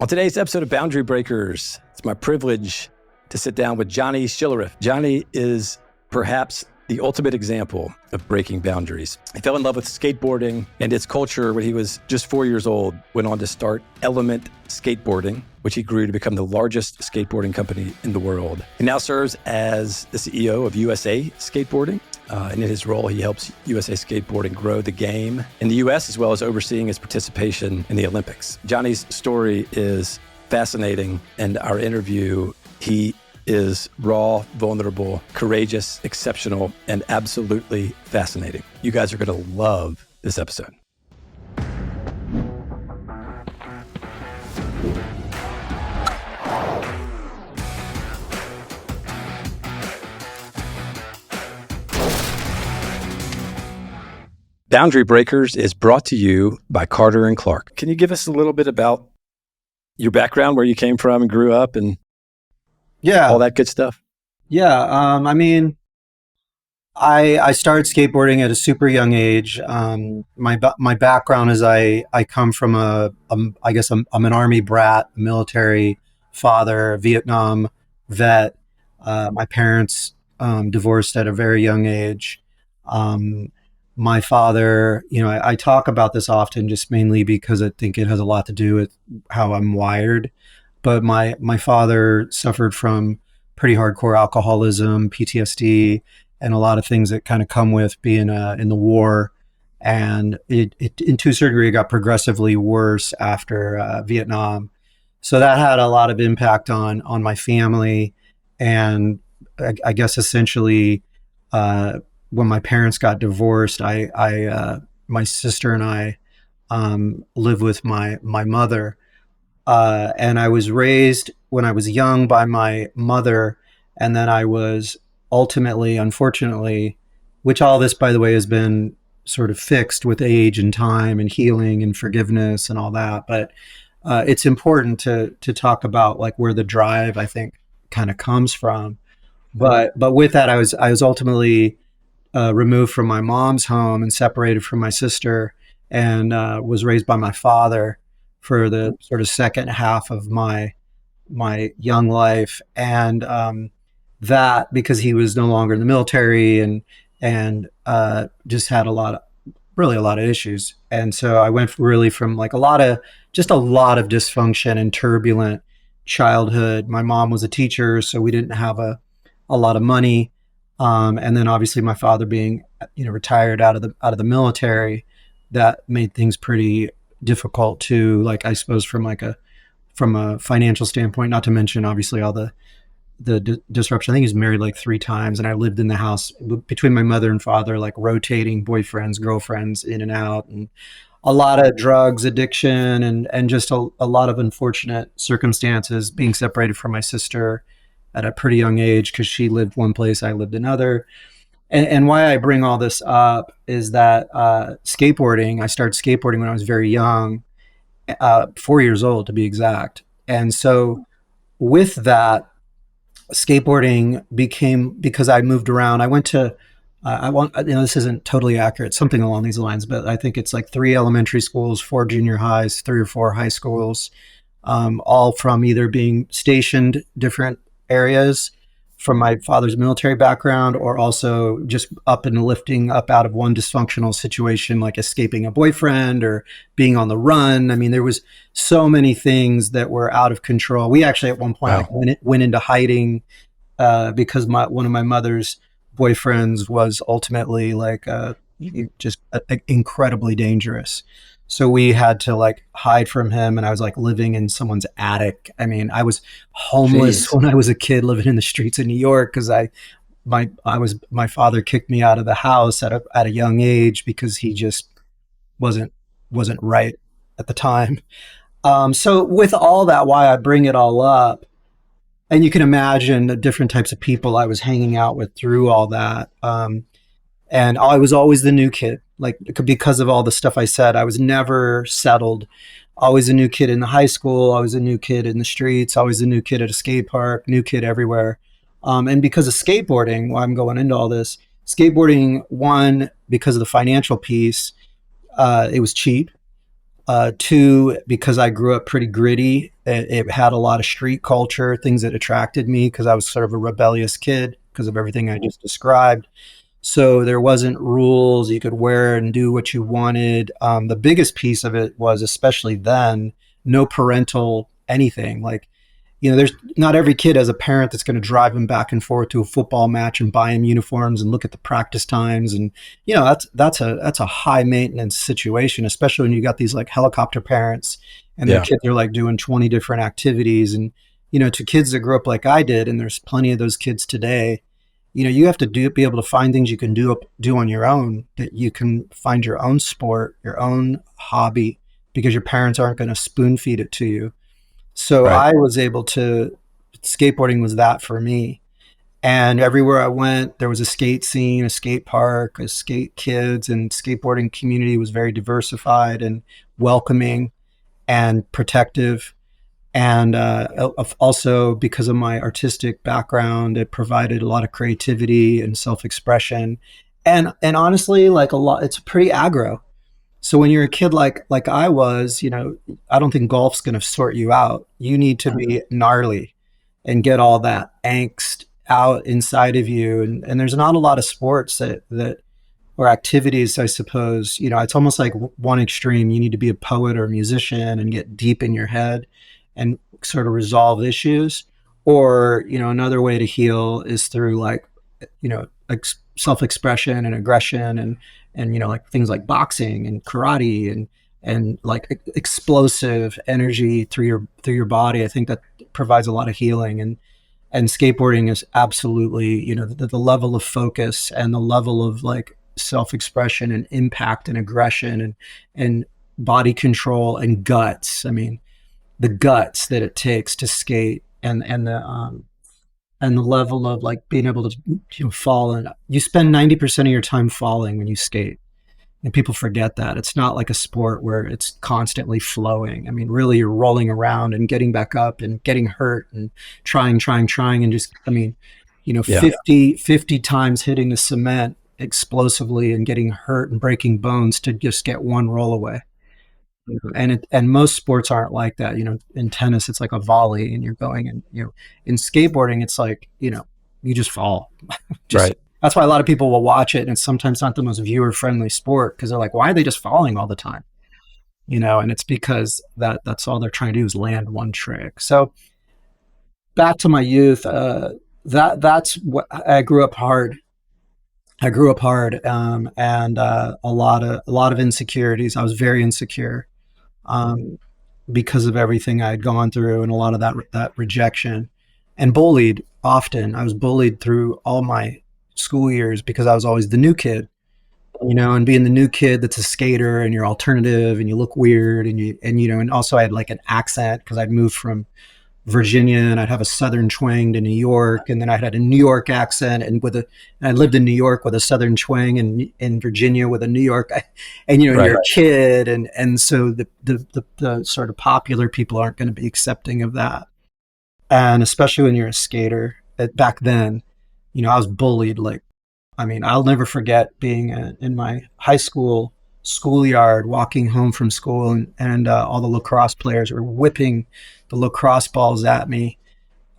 On today's episode of Boundary Breakers, it's my privilege to sit down with Johnny Schillereff. Johnny is perhaps the ultimate example of breaking boundaries. He fell in love with skateboarding and its culture when he was just 4 years old, went on to start Element Skateboarding, which he grew to become the largest skateboarding company in the world. He now serves as the CEO of USA Skateboarding. And in his role, he helps USA Skateboarding grow the game in the U.S., as well as overseeing its participation in the Olympics. Johnny's story is fascinating. And our interview, he is raw, vulnerable, courageous, exceptional, and absolutely fascinating. You guys are going to love this episode. Boundary Breakers is brought to you by Carter & Clark. Can you give us a little bit about your background, where you came from and grew up and all that good stuff? Yeah. I started skateboarding at a super young age. My background is I come from I'm an Army brat, military father, Vietnam vet. My parents divorced at a very young age. My father, I talk about this often just mainly because I think it has a lot to do with how I'm wired. But my father suffered from pretty hardcore alcoholism, PTSD, and a lot of things that kind of come with being in the war. And it to a certain degree, it got progressively worse after Vietnam. So that had a lot of impact on my family. And I guess essentially, when my parents got divorced, my sister and I lived with my mother. And I was raised when I was young by my mother. And then I was ultimately, unfortunately, which all this, by the way, has been sort of fixed with age and time and healing and forgiveness and all that. But it's important to talk about like where the drive, I think, kind of comes from. But with that, I was ultimately removed from my mom's home and separated from my sister, and was raised by my father for the sort of second half of my young life. And that, because he was no longer in the military and just had a lot of issues. And so I went really from like a lot of dysfunction and turbulent childhood. My mom was a teacher, so we didn't have a lot of money. And then obviously my father being, retired out of the military, that made things pretty difficult too. Like, I suppose from a financial standpoint, not to mention obviously all the disruption. I think he's married like 3 times, and I lived in the house between my mother and father, like rotating boyfriends, girlfriends in and out, and a lot of drugs addiction and just a lot of unfortunate circumstances, being separated from my sister at a pretty young age because she lived one place, I lived another. And why I bring all this up is that I started skateboarding when I was very young, 4 years old to be exact. And so with that, skateboarding became, because I moved around, I went to, this isn't totally accurate, something along these lines, but I think it's like 3 elementary schools, 4 junior highs, 3 or 4 high schools, all from either being stationed different areas from my father's military background, or also just up and lifting up out of one dysfunctional situation, like escaping a boyfriend or being on the run. I mean, there was so many things that were out of control. We actually at one point went into hiding because one of my mother's boyfriends was ultimately like just incredibly dangerous. So we had to like hide from him, and I was like living in someone's attic. I mean, I was homeless when I was a kid, living in the streets of New York because my father kicked me out of the house at a young age because he just wasn't right at the time. So with all that, why I bring it all up, and you can imagine the different types of people I was hanging out with through all that. And I was always the new kid, like because of all the stuff I said. I was never settled. Always a new kid in the high school. Always a new kid in the streets. Always a new kid at a skate park. New kid everywhere. And because of skateboarding, why I'm going into all this, skateboarding, one, because of the financial piece, it was cheap. 2, because I grew up pretty gritty It had a lot of street culture, things that attracted me because I was sort of a rebellious kid because of everything I just described. So there wasn't rules. You could wear and do what you wanted. The biggest piece of it was, especially then, no parental anything. Like, there's not every kid has a parent that's going to drive them back and forth to a football match and buy them uniforms and look at the practice times. And, that's a high maintenance situation, especially when you got these like helicopter parents and their Yeah. kids are like doing 20 different activities. And, to kids that grew up like I did, and there's plenty of those kids today, you have to be able to find things you can do on your own, that you can find your own sport, your own hobby, because your parents aren't going to spoon feed it to you. So Right. I was able to, skateboarding was that for me. And everywhere I went, there was a skate scene, a skate park, a skate kids, and skateboarding community was very diversified and welcoming and protective. And also, because of my artistic background, it provided a lot of creativity and self-expression. And honestly, like a lot, it's pretty aggro. So when you're a kid like I was, I don't think golf's going to sort you out. You need to be gnarly and get all that angst out inside of you. And there's not a lot of sports that or activities, I suppose. It's almost like one extreme. You need to be a poet or a musician and get deep in your head and sort of resolve issues. Or, another way to heal is through like, self-expression and aggression and like things like boxing and karate and like explosive energy through your body. I think that provides a lot of healing. And skateboarding is absolutely, the level of focus and the level of like self-expression and impact and aggression and body control and guts. I mean, the guts that it takes to skate and the level of like being able to fall. And you spend 90% of your time falling when you skate, and people forget that it's not like a sport where it's constantly flowing. I mean, really, you're rolling around and getting back up and getting hurt and trying and just, I mean, Yeah. 50 times hitting the cement explosively and getting hurt and breaking bones to just get one roll away. And most sports aren't like that. In tennis, it's like a volley and you're going, and in skateboarding, it's like, you just fall. Just Right. That's why a lot of people will watch it, and it's sometimes not the most viewer friendly sport because they're like, why are they just falling all the time? And it's because that's all they're trying to do is land one trick. So back to my youth, that's what I grew up hard. And a lot of insecurities. I was very insecure, um, because of everything I had gone through and a lot of that rejection, and bullied often. I was bullied through all my school years because I was always the new kid, and being the new kid that's a skater and you're alternative and you look weird and also I had like an accent because I'd moved from Virginia and I'd have a Southern twang to New York, and then I had a New York accent and I lived in New York with a Southern twang and in Virginia with a New York, and and Right. you're a kid, and so the sort of popular people aren't going to be accepting of that, and especially when you're a skater. Back then, I was bullied like, I mean, I'll never forget being in my high school schoolyard, walking home from school, and all the lacrosse players were whipping the lacrosse balls at me,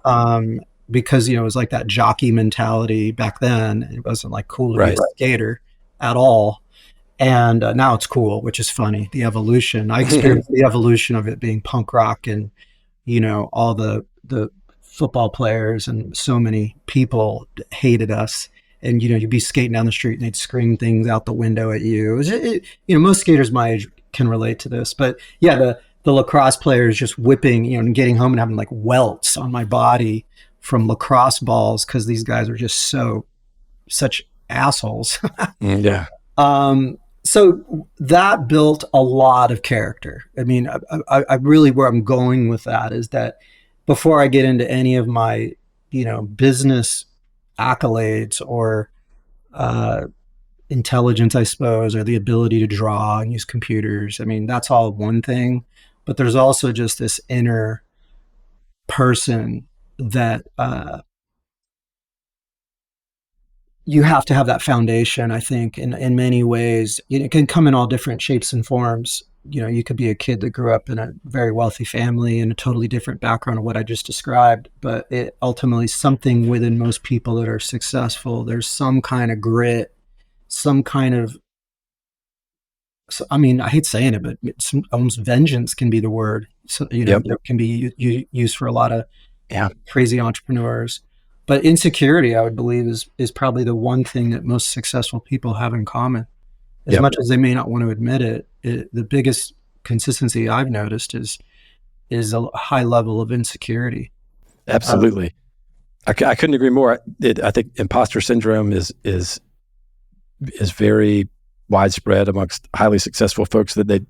um, because it was like that jockey mentality back then. It wasn't like cool to be a Right. skater at all, and now it's cool, which is funny. The evolution. I experienced the evolution of it being punk rock, and all the football players and so many people hated us. And you'd be skating down the street and they'd scream things out the window at you. Most skaters my age can relate to this, but yeah, the lacrosse players just whipping, and getting home and having like welts on my body from lacrosse balls because these guys are just such assholes. Yeah. So that built a lot of character. I mean, I really, where I'm going with that is that before I get into any of my, business accolades or uh, intelligence, I suppose, or the ability to draw and use computers. I mean, that's all one thing, but there's also just this inner person that you have to have that foundation. I think in many ways, it can come in all different shapes and forms. you could be a kid that grew up in a very wealthy family and a totally different background of what I just described, but it ultimately something within most people that are successful, there's some kind of grit, some kind of, so, I mean, I hate saying it, but almost vengeance can be the word. So, Yep. that can be used for a lot of Yeah. crazy entrepreneurs. But insecurity, I would believe, is probably the one thing that most successful people have in common. As Yep. much as they may not want to admit it, the biggest consistency I've noticed is a high level of insecurity. Absolutely. I couldn't agree more. I think imposter syndrome is very widespread amongst highly successful folks, that they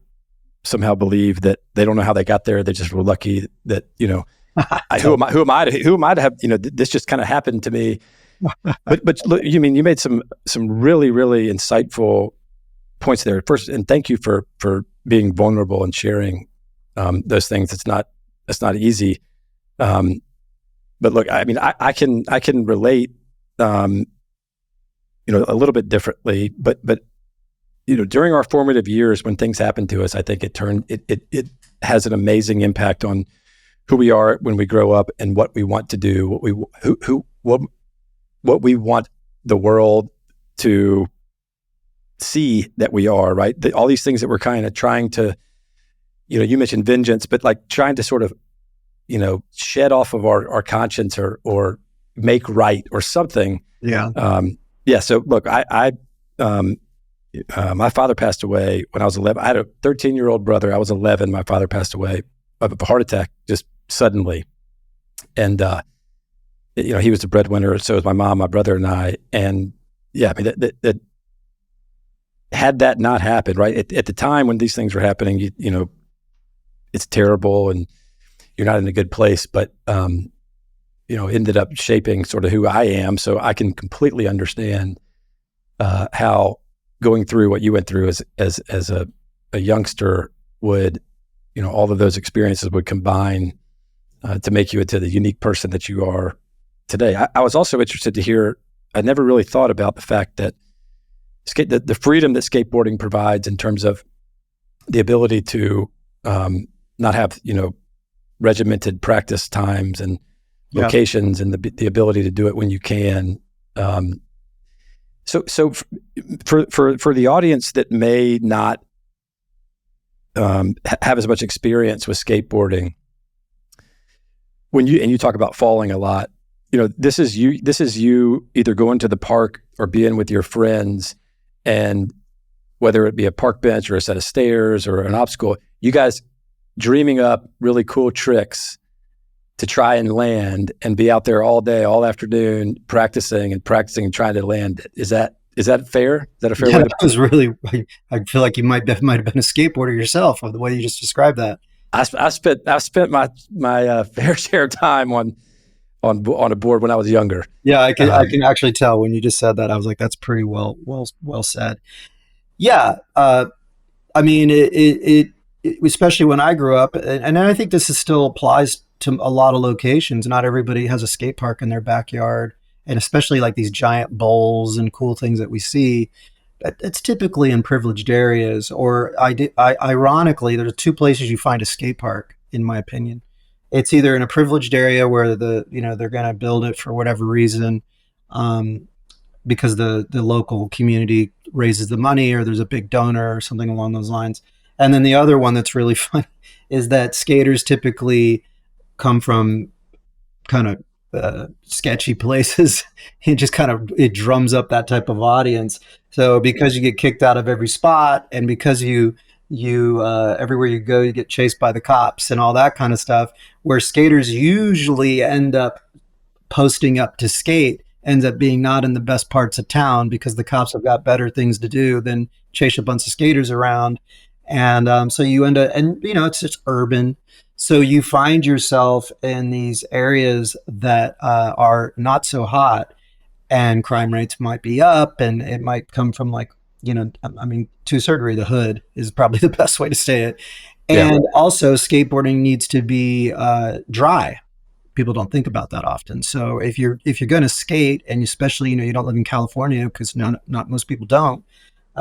somehow believe that they don't know how they got there. They just were lucky that, who am I to have, this just kind of happened to me. But look, you made some really, really insightful points there. First, and thank you for being vulnerable and sharing those things. It's not easy. But look, I mean, I can relate, a little bit differently, but during our formative years when things happen to us, I think it has an amazing impact on who we are when we grow up and what we want to do, what we want the world to see that we are, right? All these things that we're kind of trying to, you mentioned vengeance, but like trying to sort of, shed off of our conscience or make right or something. Yeah. Yeah. So look, my father passed away when I was 11. I had a 13-year-old brother. I was 11. My father passed away of a heart attack just suddenly. And, he was the breadwinner. So was my mom, my brother, and I. And yeah, I mean, that had that not happened, right? At the time when these things were happening, it's terrible and you're not in a good place, but, ended up shaping sort of who I am. So I can completely understand how going through what you went through as a youngster would, all of those experiences would combine to make you into the unique person that you are today. I was also interested to hear, I never really thought about the fact that the freedom that skateboarding provides in terms of the ability to not have, regimented practice times and locations, and the ability to do it when you can. So for the audience that may not have as much experience with skateboarding, when you talk about falling a lot, this is you either going to the park or being with your friends, and whether it be a park bench or a set of stairs or an obstacle, you guys dreaming up really cool tricks to try and land and be out there all day, all afternoon, practicing and trying to land it. Is that fair? Is that a fair way to? That was really, I feel like you might have been a skateboarder yourself, of the way you just described that. I spent my fair share of time on a board when I was younger. Yeah, I can actually tell when you just said that. I was like, that's pretty well said. Yeah, I mean, it especially when I grew up, and I think this still applies to a lot of locations. Not everybody has a skate park in their backyard, and especially like these giant bowls and cool things that we see. It's typically in privileged areas, or ironically, there's two places you find a skate park, in my opinion. It's either in a privileged area where they're going to build it for whatever reason, because the local community raises the money, or there's a big donor or something along those lines. And then the other one that's really fun is that skaters typically come from kind of sketchy places. It drums up that type of audience. So because you get kicked out of every spot, and because you everywhere you go, you get chased by the cops and all that kind of stuff, where skaters usually end up posting up to skate ends up being not in the best parts of town, because the cops have got better things to do than chase a bunch of skaters around. And so you end up, and it's just urban. So you find yourself in these areas that are not so hot, and crime rates might be up, and it might come from I mean, to a certain degree, the hood is probably the best way to say it. And also skateboarding needs to be dry. People don't think about that often. So if you're going to skate, and especially, you don't live in California, because not most people don't,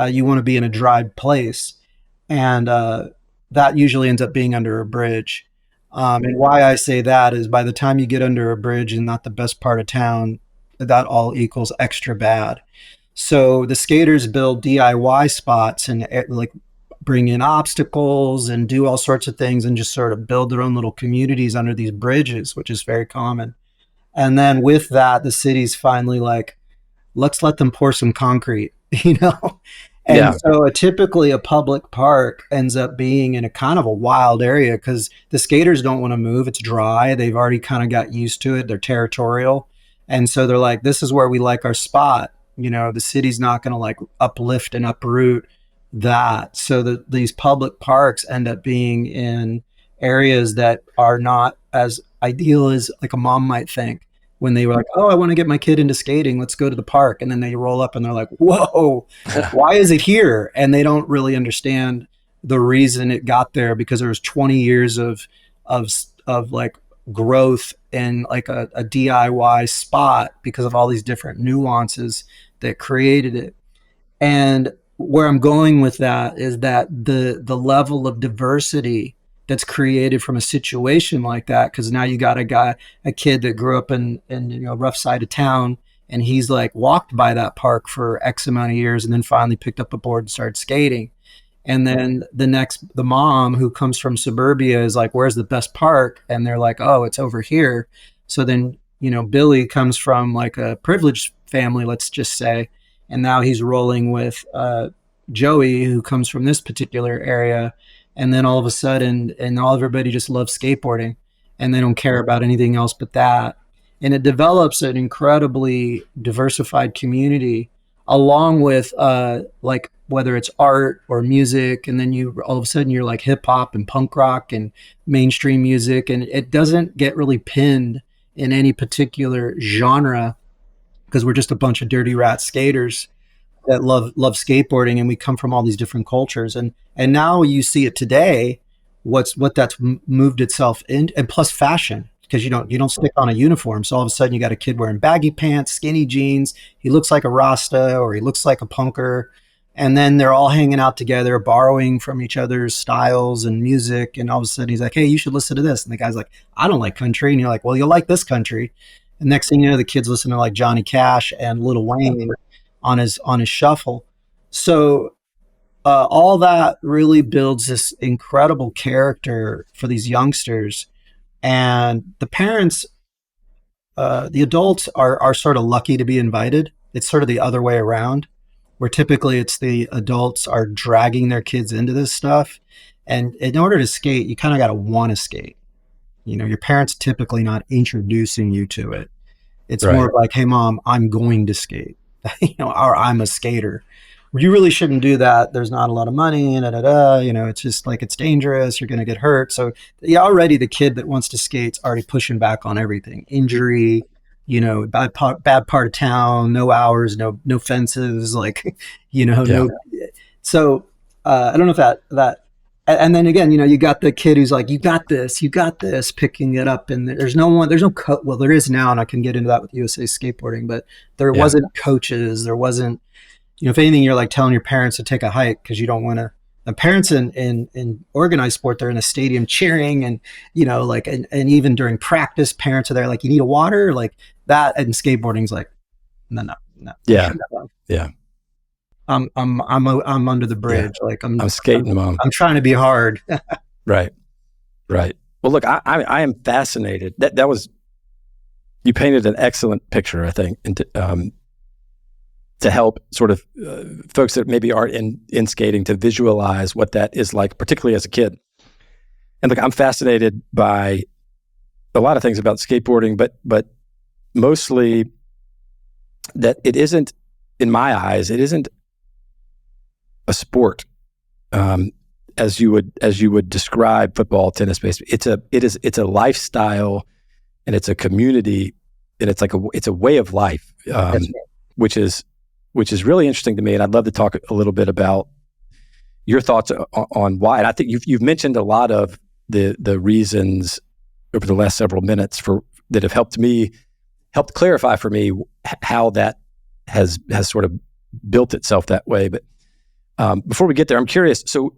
you want to be in a dry place. And that usually ends up being under a bridge. And why I say that is by the time you get under a bridge and not the best part of town, that all equals extra bad. So the skaters build DIY spots and like bring in obstacles and do all sorts of things and just sort of build their own little communities under these bridges, which is very common. And then with that, the city's finally like, let's let them pour some concrete, you know? And Yeah. so typically a public park ends up being in a kind of a wild area because the skaters don't want to move. It's dry. They've already kind of got used to it. They're territorial. And so they're like, this is where we like our spot. You know, the city's not going to like uplift and uproot that. So these public parks end up being in areas that are not as ideal as like a mom might think when they were like, oh, I want to get my kid into skating. Let's go to the park. And then they roll up and they're like, whoa, why is it here? And they don't really understand the reason it got there because there was 20 years of like growth in like a DIY spot because of all these different nuances that created it. And where I'm going with that is that the level of diversity that's created from a situation like that, because now you got a kid that grew up in you know rough side of town, and he's like walked by that park for X amount of years, and then finally picked up a board and started skating. And then the mom who comes from suburbia is like, where's the best park? And they're like, oh, it's over here. So then, you know, Billy comes from like a privileged family, let's just say, and now he's rolling with Joey, who comes from this particular area. And then all of a sudden, and all everybody just loves skateboarding and they don't care about anything else but that. And it develops an incredibly diversified community along with like whether it's art or music. And then you all of a sudden you're like hip hop and punk rock and mainstream music. And it doesn't get really pinned in any particular genre because we're just a bunch of dirty rat skaters that love skateboarding, and we come from all these different cultures, and now you see it today. What that's moved itself in, and plus fashion, because you don't stick on a uniform. So all of a sudden you got a kid wearing baggy pants, skinny jeans. He looks like a Rasta or he looks like a punker, and then they're all hanging out together, borrowing from each other's styles and music. And all of a sudden he's like, "Hey, you should listen to this." And the guy's like, "I don't like country," and you're like, "Well, you'll like this country." And next thing you know, the kids listen to like Johnny Cash and Lil Wayne on his shuffle. So all that really builds this incredible character for these youngsters, and the parents, the adults are sort of lucky to be invited. It's sort of the other way around, where typically it's the adults are dragging their kids into this stuff, and in order to skate, you kind of got to want to skate. You know, your parents typically not introducing you to it. It's Right. more like, hey, mom, I'm going to skate, you know, or I'm a skater. You really shouldn't do that. There's not a lot of money, you know, it's just like, it's dangerous. You're going to get hurt. So yeah, already the kid that wants to skate's already pushing back on everything. Injury, you know, bad part of town, no hours, no fences, like, you know, Yeah. no. So I don't know if that, and then again, you know, you got the kid who's like, you got this, picking it up. And there's no well, there is now, and I can get into that with USA Skateboarding, but there Yeah. wasn't coaches. There wasn't, you know, if anything, you're like telling your parents to take a hike because you don't want to. The parents in organized sport, they're in a stadium cheering, and, you know, like, and even during practice, parents are there like, you need a water, like that. And skateboarding's like, no. Yeah. Yeah. I'm under the bridge. Yeah. Like I'm skating, Mom. I'm trying to be hard. Right. Right. Well, look, I am fascinated. That was, you painted an excellent picture, I think, and to help sort of folks that maybe aren't in skating to visualize what that is like, particularly as a kid. And look, I'm fascinated by a lot of things about skateboarding, but mostly that it isn't, in my eyes, it isn't a sport as you would describe football, tennis, baseball. It's a lifestyle, and it's a community, and it's a way of life, which is really interesting to me. And I'd love to talk a little bit about your thoughts on why. And I think you've mentioned a lot of the reasons over the last several minutes that have helped clarify for me how that has sort of built itself that way. But before we get there, I'm curious. So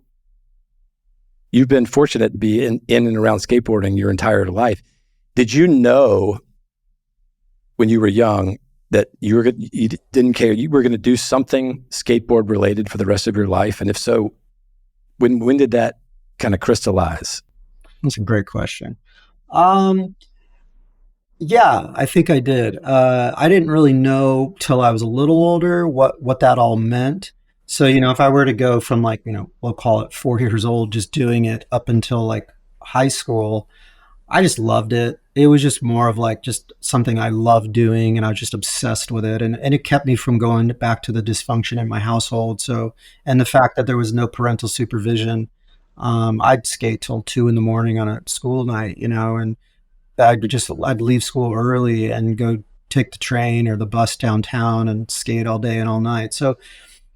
you've been fortunate to be in and around skateboarding your entire life. Did you know when you were young that you didn't care, you were going to do something skateboard related for the rest of your life? And if so, when did that kind of crystallize? That's a great question. Um, yeah, I think I did. I didn't really know till I was a little older what that all meant. So, if I were to go from like, we'll call it 4 years old, just doing it up until like high school, I just loved it. It was just more of like just something I loved doing, and I was just obsessed with it. And it kept me from going back to the dysfunction in my household. So, and the fact that there was no parental supervision, I'd skate till 2 in the morning on a school night, and I'd leave school early and go take the train or the bus downtown and skate all day and all night. So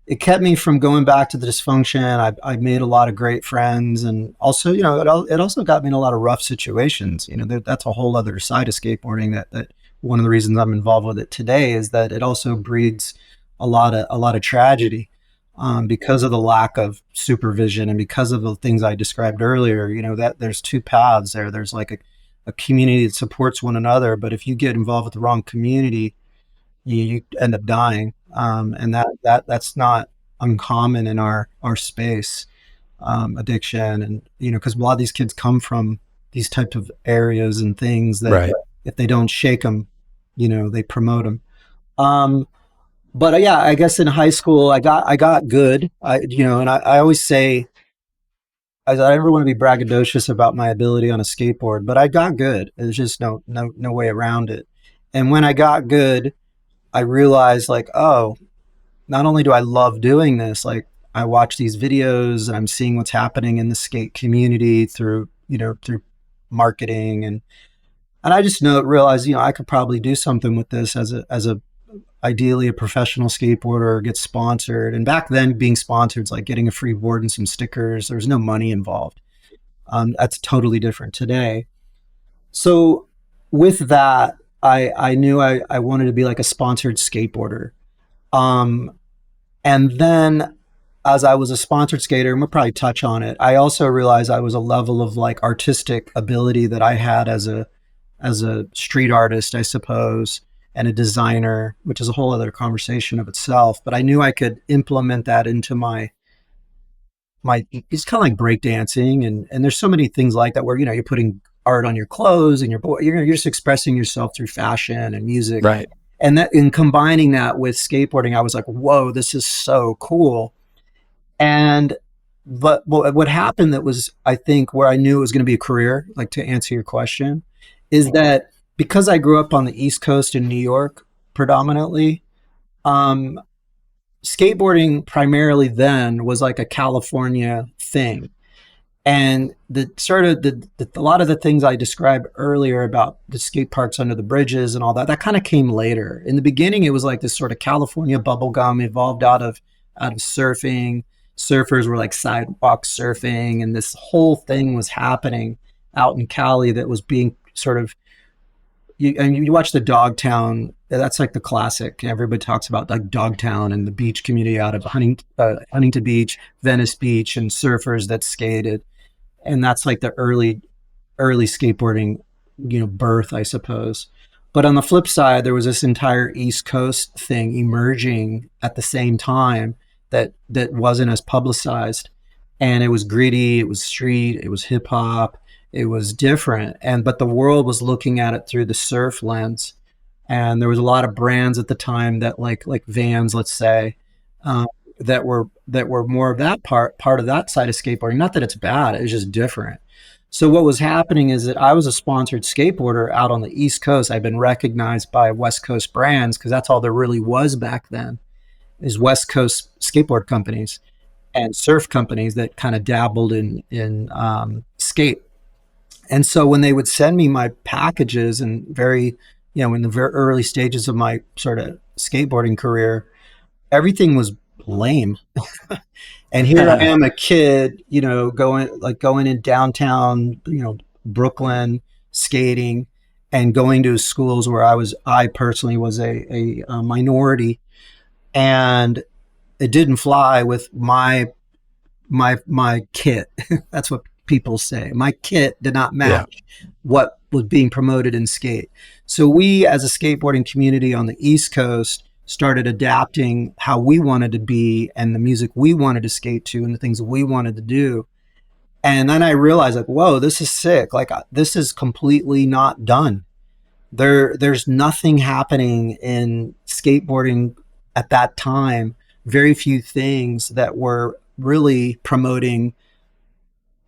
it kept me from going back to the dysfunction. I made a lot of great friends, and also, it also got me in a lot of rough situations. That's a whole other side of skateboarding. That one of the reasons I'm involved with it today is that it also breeds a lot of tragedy, because of the lack of supervision and because of the things I described earlier. That there's two paths there. There's like a community that supports one another, but if you get involved with the wrong community, you end up dying, and that's not uncommon in our space. Addiction, and because a lot of these kids come from these types of areas and things that, Right. if they don't shake them, they promote them. But yeah, I guess in high school I got good. And I always say, I never want to be braggadocious about my ability on a skateboard, but I got good. There's just no way around it. And when I got good, I realized, like, oh, not only do I love doing this, like I watch these videos and I'm seeing what's happening in the skate community through marketing, and I just realize, I could probably do something with this as a ideally a professional skateboarder, or get sponsored. And back then, being sponsored is like getting a free board and some stickers. There's no money involved. That's totally different today. So with that, I knew I wanted to be like a sponsored skateboarder. Um, and then, as I was a sponsored skater, and we'll probably touch on it, I also realized I was a level of like artistic ability that I had as a street artist, I suppose, and a designer, which is a whole other conversation of itself. But I knew I could implement that into my it's kind of like breakdancing, and there's so many things like that where you're putting art on your clothes, and you're just expressing yourself through fashion and music. Right. And that, in combining that with skateboarding, I was like, whoa, this is so cool. And but what happened, that was, I think, where I knew it was going to be a career, like, to answer your question, is that because I grew up on the East Coast in New York predominantly, um, skateboarding primarily then was like a California thing. And the sort of a lot of the things I described earlier about the skate parks under the bridges and all that kind of came later. In the beginning, it was like this sort of California bubblegum evolved out of surfing. Surfers were like sidewalk surfing, and this whole thing was happening out in Cali that was being sort of, and you watch the Dogtown. That's like the classic. Everybody talks about like Dogtown and the beach community out of Huntington Beach, Venice Beach, and surfers that skated. And that's like the early skateboarding, birth, I suppose. But on the flip side, there was this entire East Coast thing emerging at the same time that wasn't as publicized, and it was gritty, it was street, it was hip hop, it was different, but the world was looking at it through the surf lens. And there was a lot of brands at the time that, like Vans, let's say, uh, that were more of that part of that side of skateboarding. Not that it's bad; it was just different. So what was happening is that I was a sponsored skateboarder out on the East Coast. I've been recognized by West Coast brands, because that's all there really was back then, is West Coast skateboard companies and surf companies that kind of dabbled in skate. And so when they would send me my packages, and in the very early stages of my sort of skateboarding career, everything was lame. And here I am, a kid, going in downtown, Brooklyn, skating, and going to schools where I personally was a minority, and it didn't fly with my kit. That's what people say. My kit did not Yeah. match what was being promoted in skate. So we, as a skateboarding community on the East Coast, started adapting how we wanted to be and the music we wanted to skate to and the things we wanted to do. And then I realized, like, whoa, this is sick. Like, this is completely not done. There's nothing happening in skateboarding at that time. Very few things that were really promoting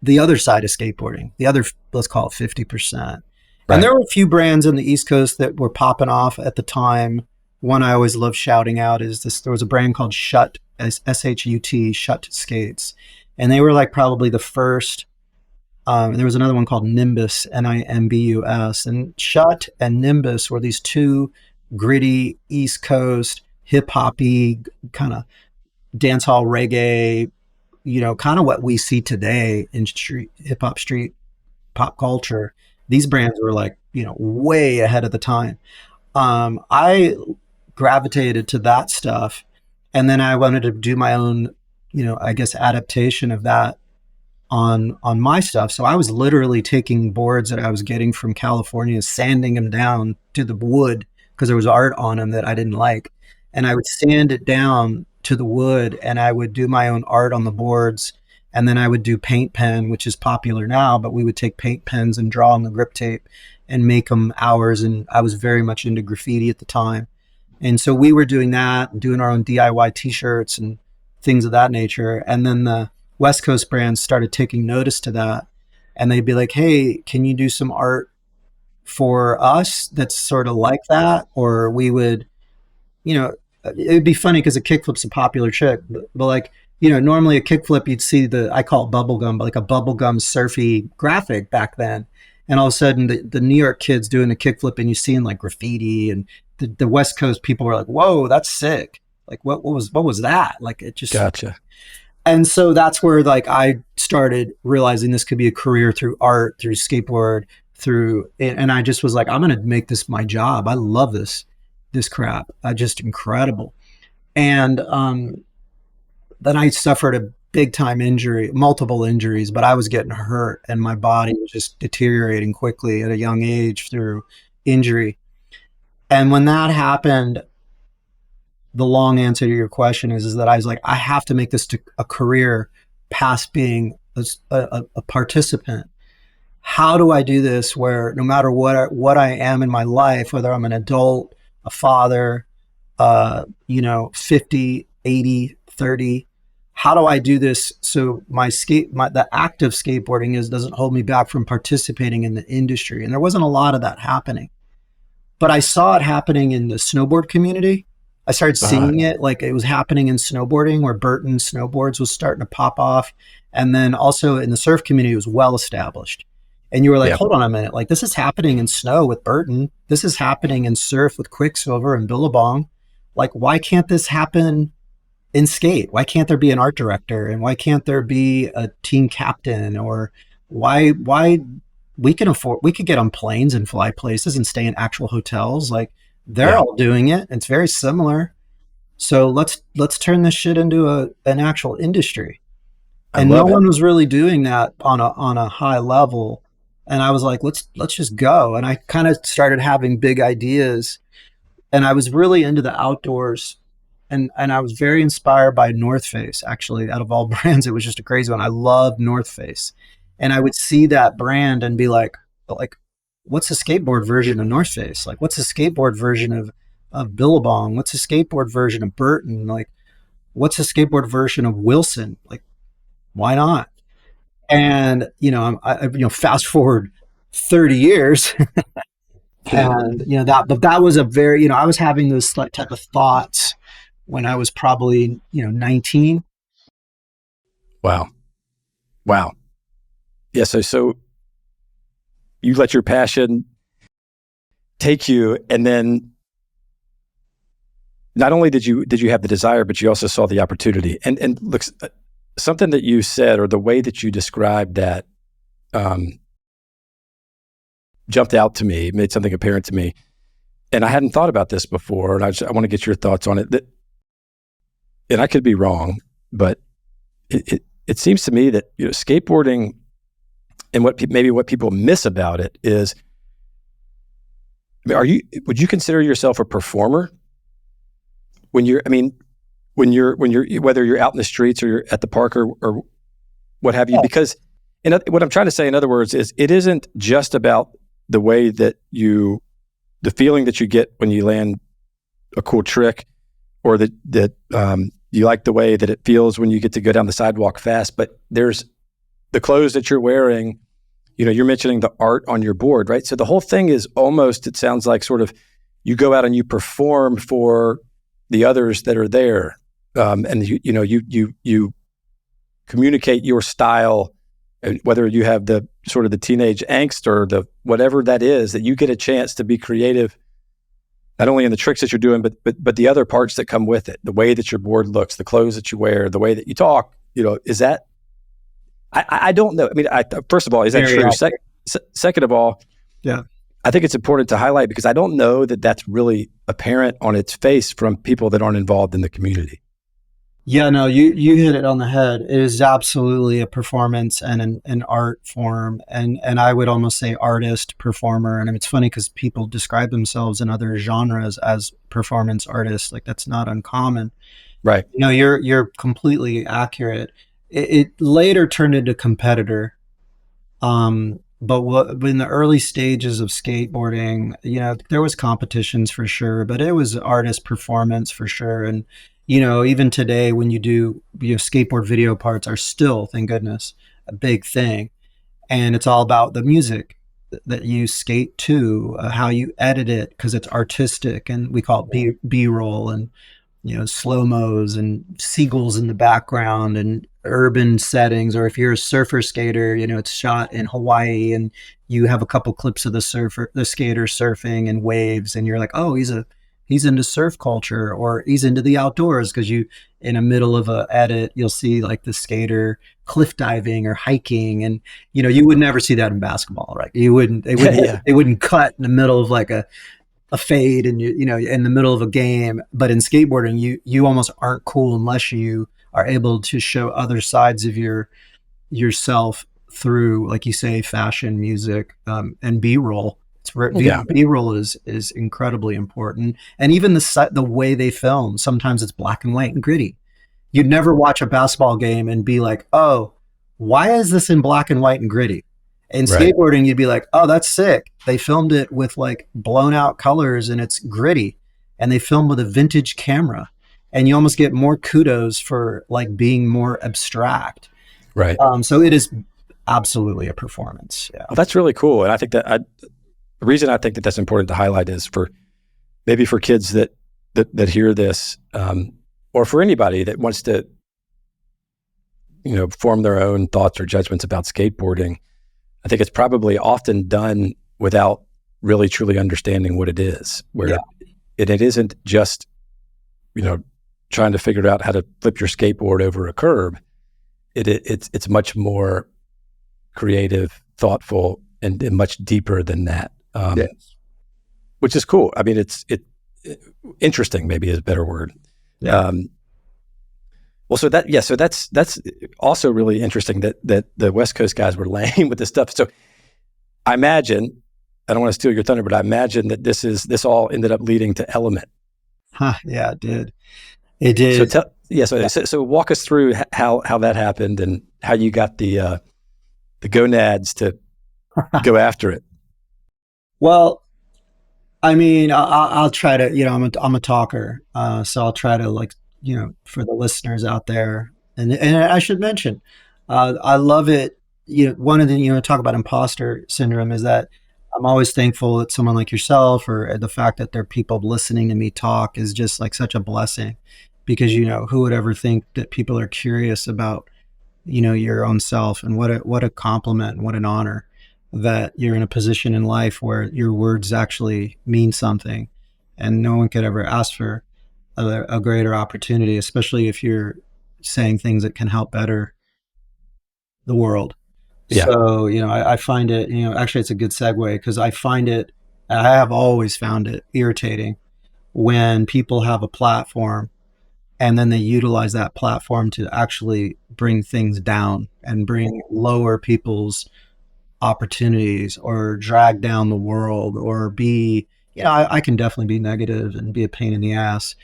the other side of skateboarding, the other, let's call it 50%. And Right. there were a few brands on the East Coast that were popping off at the time. One I always love shouting out is this. There was a brand called Shut, S-H-U-T, Shut Skates. And they were like probably the first. There was another one called Nimbus, Nimbus. And Shut and Nimbus were these two gritty East Coast hip-hoppy kind of dance hall reggae, kind of what we see today in street hip hop, street pop culture. These brands were like, way ahead of the time. I gravitated to that stuff, and then I wanted to do my own, I guess, adaptation of that on my stuff. So I was literally taking boards that I was getting from California, sanding them down to the wood because there was art on them that I didn't like, and I would sand it down to the wood, and I would do my own art on the boards. And then I would do paint pen, which is popular now, but we would take paint pens and draw on the grip tape and make them ours. And I was very much into graffiti at the time. And so we were doing that, doing our own DIY t-shirts and things of that nature. And then the West Coast brands started taking notice to that. And they'd be like, hey, can you do some art for us that's sort of like that? Or we would, it'd be funny because a kickflip's a popular trick, but like, normally a kickflip, you'd see I call it bubblegum, but like a bubblegum surfy graphic back then. And all of a sudden the New York kids doing a kickflip and you're seeing like graffiti, and the West Coast people were like, whoa, that's sick. Like what was that? Like it just, Gotcha. And so that's where like I started realizing this could be a career through art, through skateboard, and I just was like, I'm going to make this my job. I love this crap. Just incredible. And, then I suffered a big time injury, multiple injuries, but I was getting hurt and my body was just deteriorating quickly at a young age through injury. And when that happened, the long answer to your question is that I was like, I have to make this a career past being a participant. How do I do this where no matter what I am in my life, whether I'm an adult, a father, 50, 80, 30, how do I do this so the act of skateboarding doesn't hold me back from participating in the industry? And there wasn't a lot of that happening, but I saw it happening in the snowboard community. I started seeing it like it was happening in snowboarding, where Burton snowboards was starting to pop off, and then also in the surf community it was well established. And you were like, hold on a minute, like this is happening in snow with Burton, this is happening in surf with Quicksilver and Billabong. Like, why can't this happen in skate? Why can't there be an art director, and why can't there be a team captain? Or why we could get on planes and fly places and stay in actual hotels. Like they're all doing it. It's very similar. So let's turn this shit into an actual industry. And no one was really doing that on a high level. And I was like, let's just go. And I kind of started having big ideas, and I was really into the outdoors. And I was very inspired by North Face, actually. Out of all brands, it was just a crazy one. I loved North Face. And I would see that brand and be like, what's the skateboard version of North Face? Like, what's the skateboard version of Billabong? What's the skateboard version of Burton? Like, what's the skateboard version of Wilson? Like, why not? And, I fast forward 30 years. And, that was a very, I was having those type of thoughts when I was probably, 19. Wow. Yeah. So you let your passion take you, and then not only did you have the desire, but you also saw the opportunity. And look, something that you said, or the way that you described that, jumped out to me, made something apparent to me. And I hadn't thought about this before, and I want to get your thoughts on it. And I could be wrong, but it seems to me that skateboarding and maybe what people miss about it is, would you consider yourself a performer when you're, whether you're out in the streets or you're at the park or what have you? Yeah. Because what I'm trying to say, in other words, is it isn't just about the way that the feeling that you get when you land a cool trick, or that you like the way that it feels when you get to go down the sidewalk fast, but there's the clothes that you're wearing. You're mentioning the art on your board, right? So the whole thing is almost, it sounds like, sort of, you go out and you perform for the others that are there, and you communicate your style, and whether you have the sort of the teenage angst or the whatever that is, that you get a chance to be creative, not only in the tricks that you're doing, but the other parts that come with it, the way that your board looks, the clothes that you wear, the way that you talk. Is that? I don't know. First of all, is that Very true? Second of all, yeah, I think it's important to highlight, because I don't know that that's really apparent on its face from people that aren't involved in the community. Yeah, no, you hit it on the head. It is absolutely a performance and an art form, and I would almost say artist performer. And it's funny because people describe themselves in other genres as performance artists. Like, that's not uncommon. Right. You're completely accurate. It later turned into competitor. But in the early stages of skateboarding, there was competitions for sure, but it was artist performance for sure. And, even today when you do, skateboard video parts are still, thank goodness, a big thing. And it's all about the music that you skate to, how you edit it, because it's artistic, and we call it B-roll, and slow-mos and seagulls in the background and urban settings. Or if you're a surfer skater, it's shot in Hawaii and you have a couple clips of the skater surfing and waves, and you're like, oh, he's into surf culture, or he's into the outdoors, because in the middle of a edit, you'll see like the skater cliff diving or hiking, and you would never see that in basketball, right? They wouldn't cut in the middle of like a fade, and in the middle of a game. But in skateboarding, you almost aren't cool unless you are able to show other sides of yourself through, like you say, fashion, music, and B-roll. B-roll is incredibly important, and even the way they film. Sometimes it's black and white and gritty. You'd never watch a basketball game and be like, oh, why is this in black and white and gritty? In skateboarding, you'd be like, oh, that's sick. They filmed it with like blown out colors and it's gritty, and they filmed with a vintage camera, and you almost get more kudos for like being more abstract. Right. So it is absolutely a performance. Yeah. Well, that's really cool. And I think that the reason I think that that's important to highlight is for kids that hear this, or for anybody that wants to, form their own thoughts or judgments about skateboarding. I think it's probably often done without really truly understanding what it is, where it isn't just, trying to figure out how to flip your skateboard over a curb. It's much more creative, thoughtful, and much deeper than that, which is cool. I mean, it's interesting, maybe is a better word. Yeah. So that's also really interesting that the West Coast guys were laying with this stuff. So I imagine, I don't want to steal your thunder, but I imagine that this all ended up leading to Element. Yeah, it did. It did. So walk us through how that happened and how you got the gonads to go after it. Well, I mean, I'll try to, I'm a talker, so I'll try to, like, for the listeners out there, and I should mention, I love it. One of the, talk about imposter syndrome, is that I'm always thankful that someone like yourself, or the fact that there are people listening to me talk, is just like such a blessing, because, who would ever think that people are curious about, your own self, and what a compliment and what an honor that you're in a position in life where your words actually mean something, and no one could ever ask for a greater opportunity, especially if you're saying things that can help better the world. Yeah. So, I find it, actually it's a good segue, because I have always found it irritating when people have a platform and then they utilize that platform to actually bring things down and bring lower people's opportunities or drag down the world or be, I can definitely be negative and be a pain in the ass.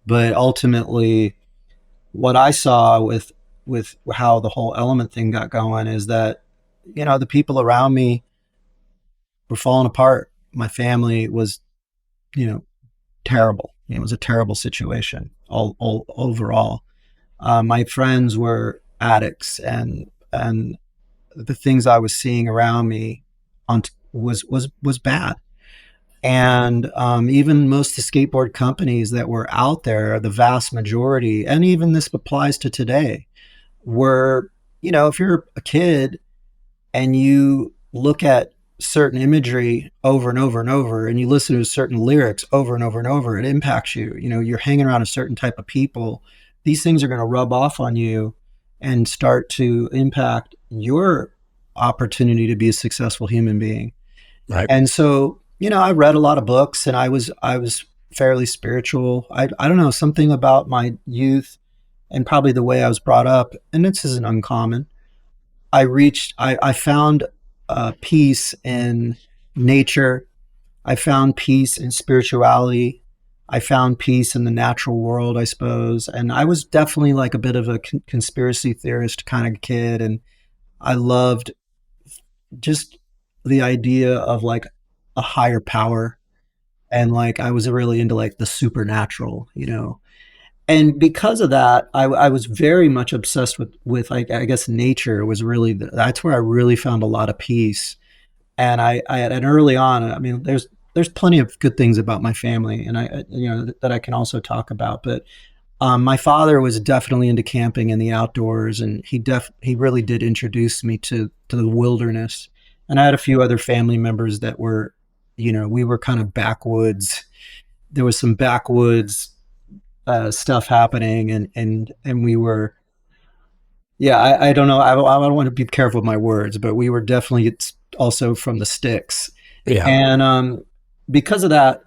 But ultimately, what I saw with how the whole Element thing got going is that, the people around me were falling apart. My family was, you know, terrible. It was a terrible situation all overall. My friends were addicts, and the things I was seeing around me was bad. And even most of the skateboard companies that were out there, the vast majority, and even this applies to today, were, if you're a kid and you look at certain imagery over and over and over, and you listen to certain lyrics over and over and over, it impacts you. You're hanging around a certain type of people. These things are going to rub off on you and start to impact your opportunity to be a successful human being. Right. And so, I read a lot of books, and I was fairly spiritual. I don't know, something about my youth and probably the way I was brought up, and this isn't uncommon. I found peace in nature. I found peace in spirituality. I found peace in the natural world, I suppose. And I was definitely like a bit of a conspiracy theorist kind of kid. And I loved just the idea of like a higher power. And like, I was really into like the supernatural. And because of that, I was very much obsessed with like, I guess nature was really, that's where I really found a lot of peace. And and early on, I mean, there's plenty of good things about my family, and that I can also talk about. But my father was definitely into camping and the outdoors, and he really did introduce me to the wilderness. And I had a few other family members that were, we were kind of backwoods. There was some backwoods stuff happening, and we were, yeah, I don't know, I don't want to be careful with my words, but we were definitely also from the sticks. Yeah. And because of that,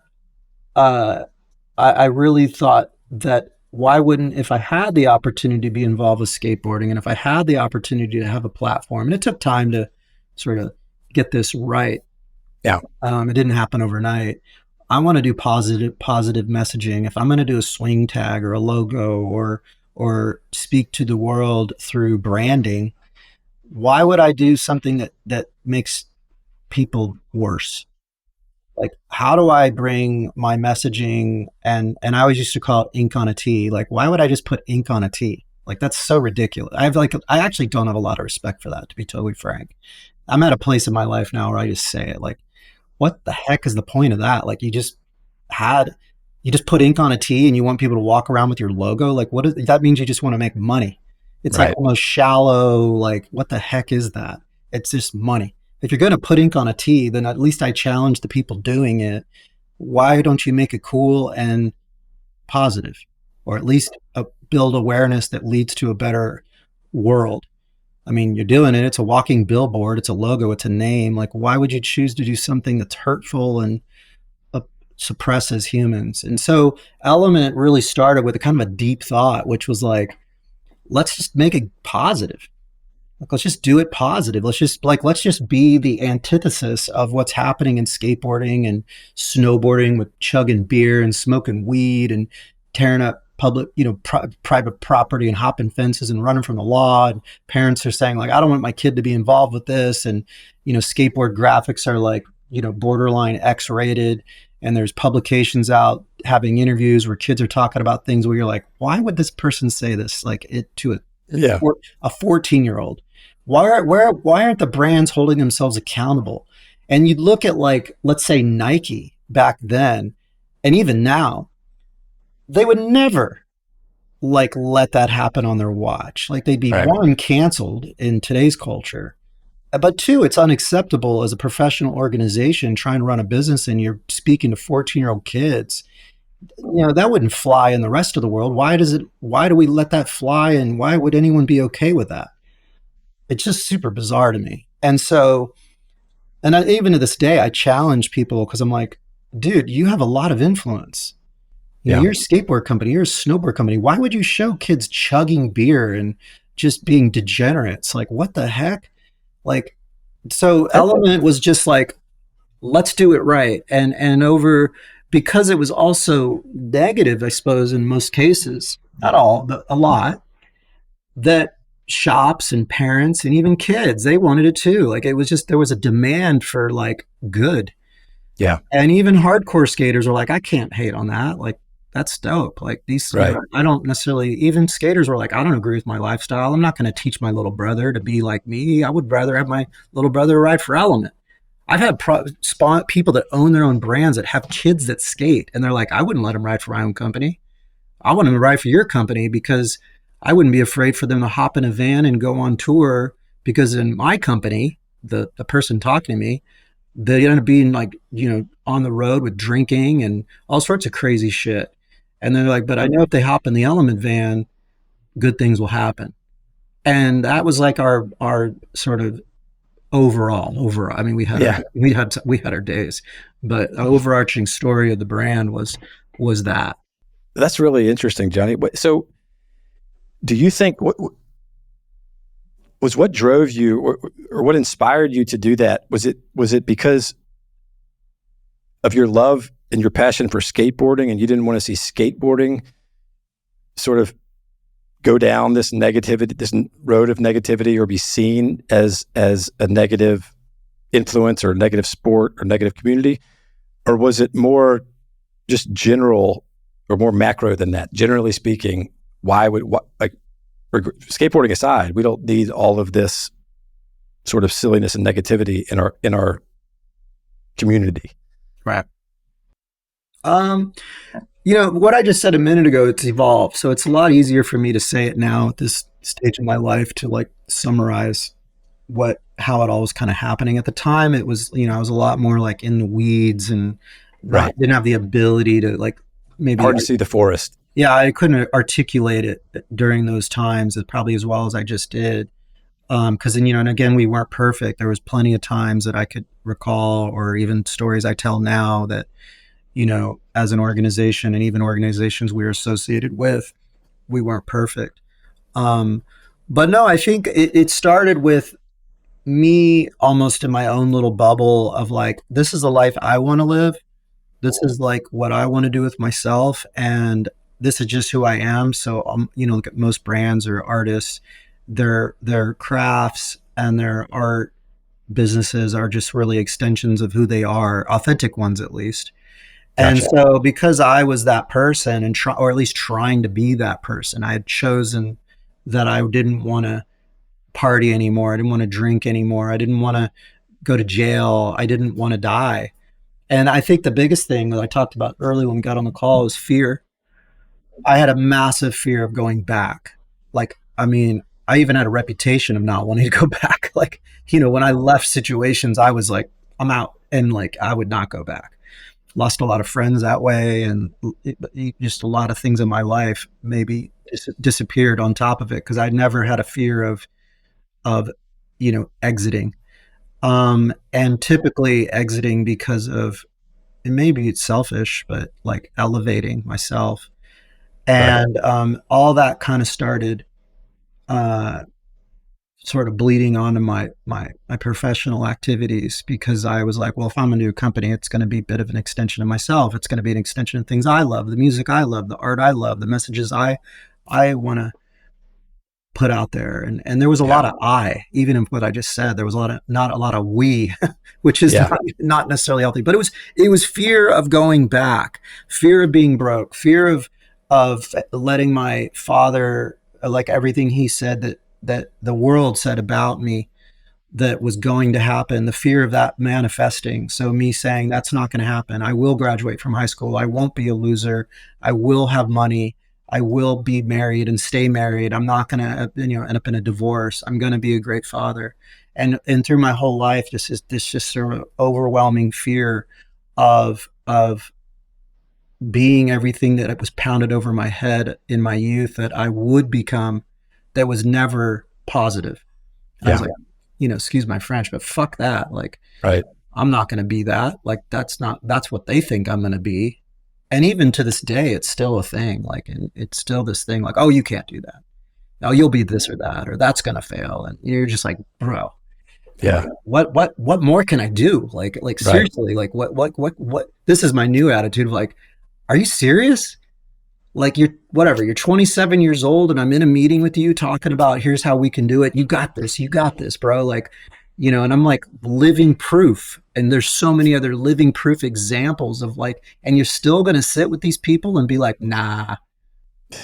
I really thought that why wouldn't, if I had the opportunity to be involved with skateboarding, and if I had the opportunity to have a platform, and it took time to sort of get this right. Yeah. It didn't happen overnight. I want to do positive messaging. If I'm going to do a swing tag or a logo or speak to the world through branding, why would I do something that makes people worse? Like, how do I bring my messaging, and I always used to call it ink on a tee. Like, why would I just put ink on a tee? Like, that's so ridiculous. I actually don't have a lot of respect for that, to be totally frank. I'm at a place in my life now where I just say it, like, what the heck is the point of that? Like, you just put ink on a tee and you want people to walk around with your logo. Like, that means you just want to make money. It's Right. like almost shallow. Like, what the heck is that? It's just money. If you're going to put ink on a tee, then at least I challenge the people doing it. Why don't you make it cool and positive, or at least build awareness that leads to a better world? I mean, you're doing it. It's a walking billboard. It's a logo. It's a name. Like, why would you choose to do something that's hurtful and suppresses humans? And so Element really started with a kind of a deep thought, which was like, let's just make it positive. Like, let's just do it positive. Let's just be the antithesis of what's happening in skateboarding and snowboarding, with chugging beer and smoking weed and tearing up public, private property and hopping fences and running from the law. And parents are saying like, I don't want my kid to be involved with this. And, skateboard graphics are like, borderline X-rated. And there's publications out having interviews where kids are talking about things where you're like, why would this person say this? Like, it to a 14-year-old. Why aren't the brands holding themselves accountable? And you look at, like, let's say Nike back then, and even now, they would never like let that happen on their watch. Like, they'd be Right. one, canceled in today's culture, but two, it's unacceptable as a professional organization trying to run a business and you're speaking to 14-year-old kids. That wouldn't fly in the rest of the world. Why do we let that fly? And why would anyone be okay with that? It's just super bizarre to me. And so, even to this day, I challenge people because I'm like, dude, you have a lot of influence. You're a skateboard company, you're a snowboard company. Why would you show kids chugging beer and just being degenerates? Like, what the heck? Like, So That, Element was just like, let's do it right. And over, because it was also negative, I suppose, in most cases, not all, but a lot, that shops and parents and even kids, they wanted it too. Like it was just, there was a demand for like good. yeah, And even hardcore skaters are like, I can't hate on that. Like, that's dope. Like these, right. I don't necessarily, even skaters were like, I don't agree with my lifestyle. I'm not going to teach my little brother to be like me. I would rather have my little brother ride for Element. I've had people that own their own brands that have kids that skate, and they're like, I wouldn't let them ride for my own company. I want them to ride for your company because I wouldn't be afraid for them to hop in a van and go on tour because in my company, the person talking to me, they end up being like, on the road with drinking and all sorts of crazy shit. And they're like, but I know if they hop in the Element van, good things will happen. And that was like our sort of overall. I mean, Yeah, we had our days, but the overarching story of the brand was that. that's really interesting, Johnny. So, do you think what drove you, or what inspired you to do that? Was it because of your love and your passion for skateboarding, and you didn't want to see skateboarding sort of go down this negativity, this road of negativity, or be seen as a negative influence or negative sport or negative community? Or was it more just general or more macro than that? Generally speaking, like skateboarding aside, we don't need all of this sort of silliness and negativity in our community. Right. Um, what I just said a minute ago, it's evolved. So it's a lot easier for me to say it now at this stage of my life to like summarize how it all was kind of happening. At the time, it was, I was a lot more like in the weeds and Right. didn't have the ability to like maybe, Hard to see the forest. yeah, I couldn't articulate it during those times probably as well as I just did. Because then, and again, we weren't perfect. There was plenty of times that I could recall, or even stories I tell now that, as an organization and even organizations we were associated with, we weren't perfect. Um, but no, I think it started with me almost in my own little bubble of like, this is the life I want to live. This is like what I want to do with myself. And this is just who I am. So, look at most brands or artists, their crafts and their art businesses are just really extensions of who they are, authentic ones at least. And Gotcha. so because I was that person and or at least trying to be that person, I had chosen that I didn't want to party anymore. I didn't want to drink anymore. I didn't want to go to jail. I didn't want to die. And I think the biggest thing that I talked about early when we got on the call was fear. I had a massive fear of going back. Like, I mean, I even had a reputation of not wanting to go back. Like, when I left situations, I was like, I'm out. And like, I would not go back. Lost a lot of friends that way. And just a lot of things in my life maybe disappeared on top of it because I never had a fear of, exiting. And typically exiting because of, and maybe it's selfish, but like elevating myself. Right. And all that kind of started uh, sort of bleeding onto my professional activities because I was like, well, if I'm a new company, it's going to be a bit of an extension of myself. It's going to be an extension of things I love, the music I love, the art I love, the messages I want to put out there. And there was a Yeah. lot of even in what I just said, there was not a lot of we, which is Yeah. not necessarily healthy, but it was fear of going back, fear of being broke, fear of letting my father, like everything he said that the world said about me that was going to happen, the fear of that manifesting. So me saying that's not going to happen. I will graduate from high school. I won't be a loser. I will have money. I will be married and stay married. I'm not going to, end up in a divorce. I'm going to be a great father. And through my whole life, this just sort of overwhelming fear of being everything that it was pounded over my head in my youth that I would become, that was never positive. And I was Yeah. like, excuse my French, but fuck that. Like, Right. I'm not going to be that. Like, that's what they think I'm going to be. And even to this day, it's still a thing. Like, and it's still this thing like, oh, you can't do that. Oh, you'll be this or that, or that's going to fail. And you're just like, bro, Yeah. What more can I do? Like seriously, like what, this is my new attitude of like, are you serious? Like you're 27 years old and I'm in a meeting with you talking about here's how we can do it. You got this, bro. Like, and I'm like living proof. And there's so many other living proof examples of like, and you're still going to sit with these people and be like, nah,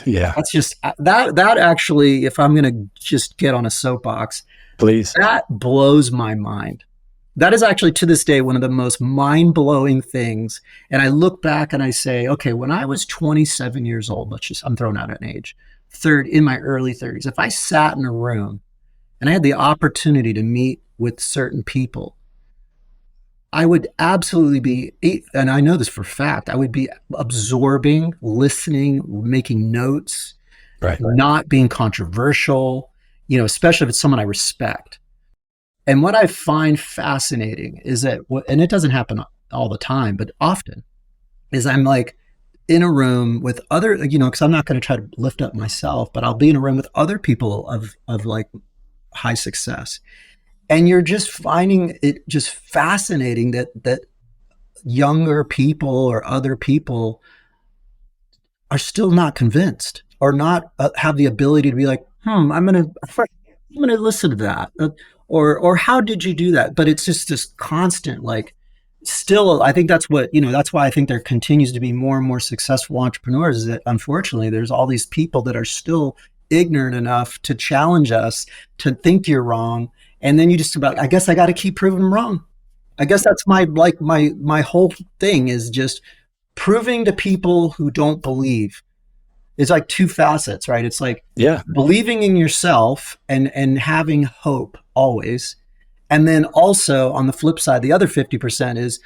yeah, that's just that actually, if I'm going to just get on a soapbox, please. that blows my mind. That is actually to this day one of the most mind-blowing things. And I look back and I say, okay, when I was 27 years old, I'm throwing out an age, in my early 30s, if I sat in a room and I had the opportunity to meet with certain people, I would absolutely be, and I know this for a fact, I would be absorbing, listening, making notes, right, not being controversial, especially if it's someone I respect. And what I find fascinating is that, and it doesn't happen all the time, but often, is I'm like in a room with other, because I'm not going to try to lift up myself, but I'll be in a room with other people of like high success. And you're just finding it just fascinating that younger people or other people are still not convinced or not have the ability to be like, I'm going to listen to that. Or how did you do that? But it's just this constant, like, still, I think that's why I think there continues to be more and more successful entrepreneurs, is that unfortunately there's all these people that are still ignorant enough to challenge us, to think you're wrong. And then you just I guess I got to keep proving them wrong. I guess that's my whole thing, is just proving to people who don't believe. It's like two facets, right? It's like believing in yourself and having hope always. And then also on the flip side, the other 50% is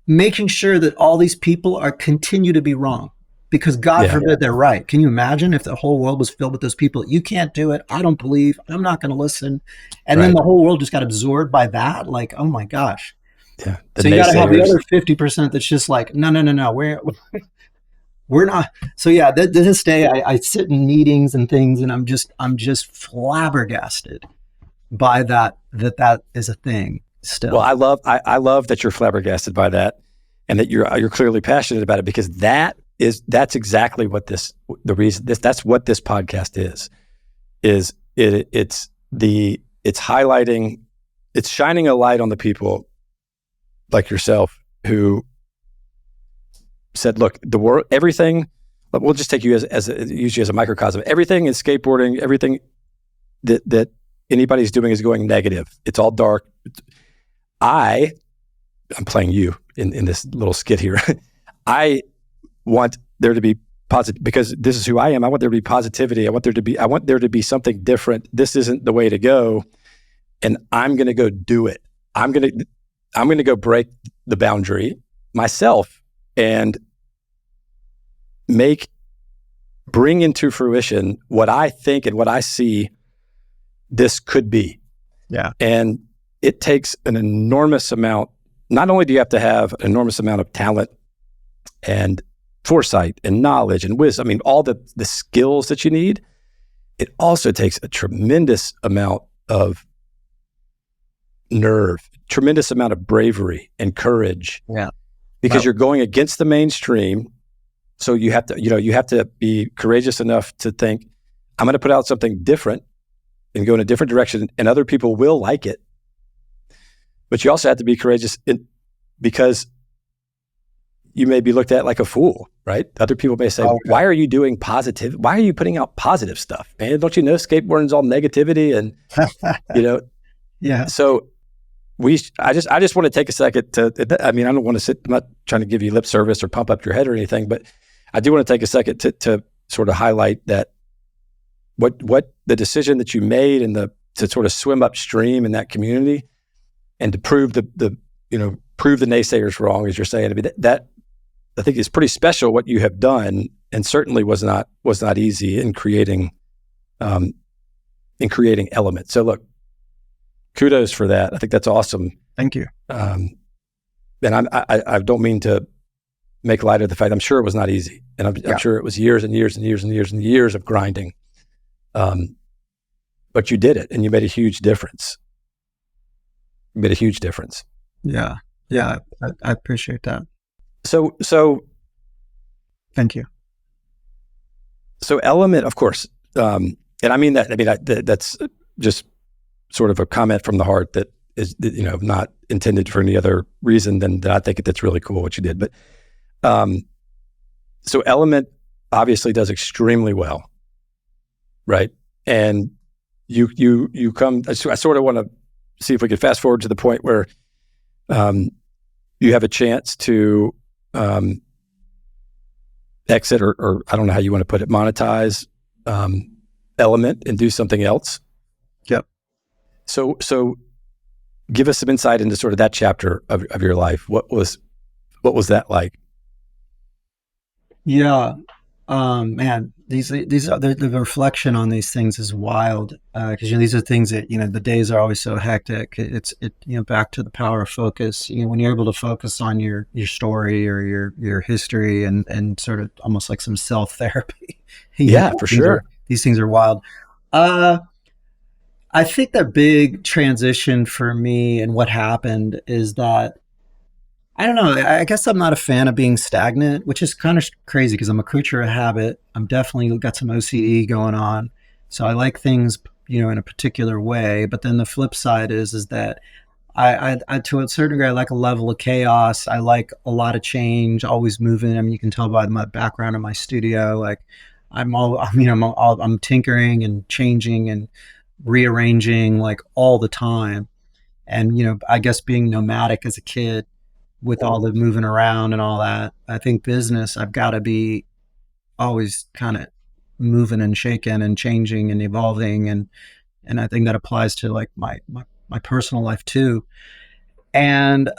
making sure that all these people continue to be wrong, because God forbid they're right. Can you imagine if the whole world was filled with those people? You can't do it. I don't believe. I'm not going to listen. And then the whole world just got absorbed by that. Like, oh my gosh. Yeah. So you got to have the other 50% that's just like, no. We're not. So yeah, to this day, I sit in meetings and things, and I'm just flabbergasted by that is a thing still. Well, I love that you're flabbergasted by that, and that you're clearly passionate about it, because that's exactly what that's what this podcast is it's highlighting, it's shining a light on the people like yourself who said, look, the world, everything, we'll just take you usually as a microcosm, everything in skateboarding, everything that anybody's doing is going negative. It's all dark. I'm playing you in this little skit here. I want there to be positive, because this is who I am. I want there to be positivity. I want there to be something different. This isn't the way to go. And I'm going to go do it. I'm going to go break the boundary myself and bring into fruition what I think and what I see this could be. Yeah. And it takes an enormous amount. Not only do you have to have an enormous amount of talent and foresight and knowledge and wisdom, I mean, all the skills that you need, it also takes a tremendous amount of nerve, tremendous amount of bravery and courage. Yeah. Because you're going against the mainstream. So you have to be courageous enough to think, I'm going to put out something different and go in a different direction, and other people will like it. But you also have to be courageous because you may be looked at like a fool, right? Other people may say, why are you doing positive? Why are you putting out positive stuff, man? Don't you know skateboarding's all negativity? And, yeah. So I just want to take a second I don't want to I'm not trying to give you lip service or pump up your head or anything, but I do want to take a second to sort of highlight that what the decision that you made and to sort of swim upstream in that community and to prove the naysayers wrong, as you're saying. I mean, that I think is pretty special what you have done, and certainly was not easy in creating Element. So look, kudos for that. I think that's awesome. Thank you. And I don't mean to make light of the fact. I'm sure it was not easy, and I'm sure it was years and years and years and years and years of grinding. But you did it, and you made a huge difference. made a huge difference. Yeah. Yeah. I appreciate that. So Thank you. So Element, of course, and I mean that. I mean that's just sort of a comment from the heart that is, not intended for any other reason than that I think that's really cool what you did. But so Element obviously does extremely well, right? And you come. I sort of want to see if we could fast forward to the point where you have a chance to exit or I don't know how you want to put it, monetize Element and do something else. Yep. So give us some insight into sort of that chapter of your life. What was that like? Yeah. Man, these are the reflection on these things is wild. Cause these are things that, the days are always so hectic. Back to the power of focus, when you're able to focus on your story or your history and sort of almost like some self-therapy. Yeah, for sure. These things are wild. I think the big transition for me and what happened is that I don't know. I guess I'm not a fan of being stagnant, which is kind of crazy because I'm a creature of habit. I'm definitely got some OCD going on. So I like things, in a particular way. But then the flip side is that I to a certain degree, I like a level of chaos. I like a lot of change, always moving. I mean, you can tell by my background in my studio, like I'm tinkering and changing and rearranging like all the time. And, I guess being nomadic as a kid with all the moving around and all that, I think business, I've got to be always kind of moving and shaking and changing and evolving. And I think that applies to like my personal life too. And,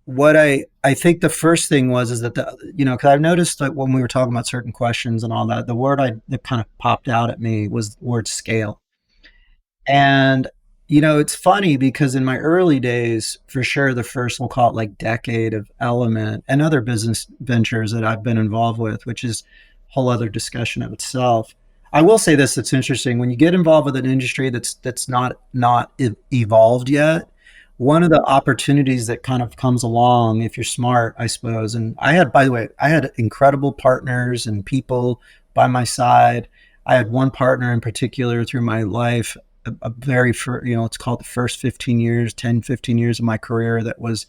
what I think the first thing is that cause I've noticed that when we were talking about certain questions and all that, the word that kind of popped out at me was the word scale. And, it's funny because in my early days, for sure, the first, we'll call it like decade of Element and other business ventures that I've been involved with, which is a whole other discussion of itself. I will say this, that's interesting. When you get involved with an industry that's not evolved yet, one of the opportunities that kind of comes along if you're smart, I suppose. And by the way, I had incredible partners and people by my side. I had one partner in particular through my life, a very, it's called the first 15 years, 10, 15 years of my career that was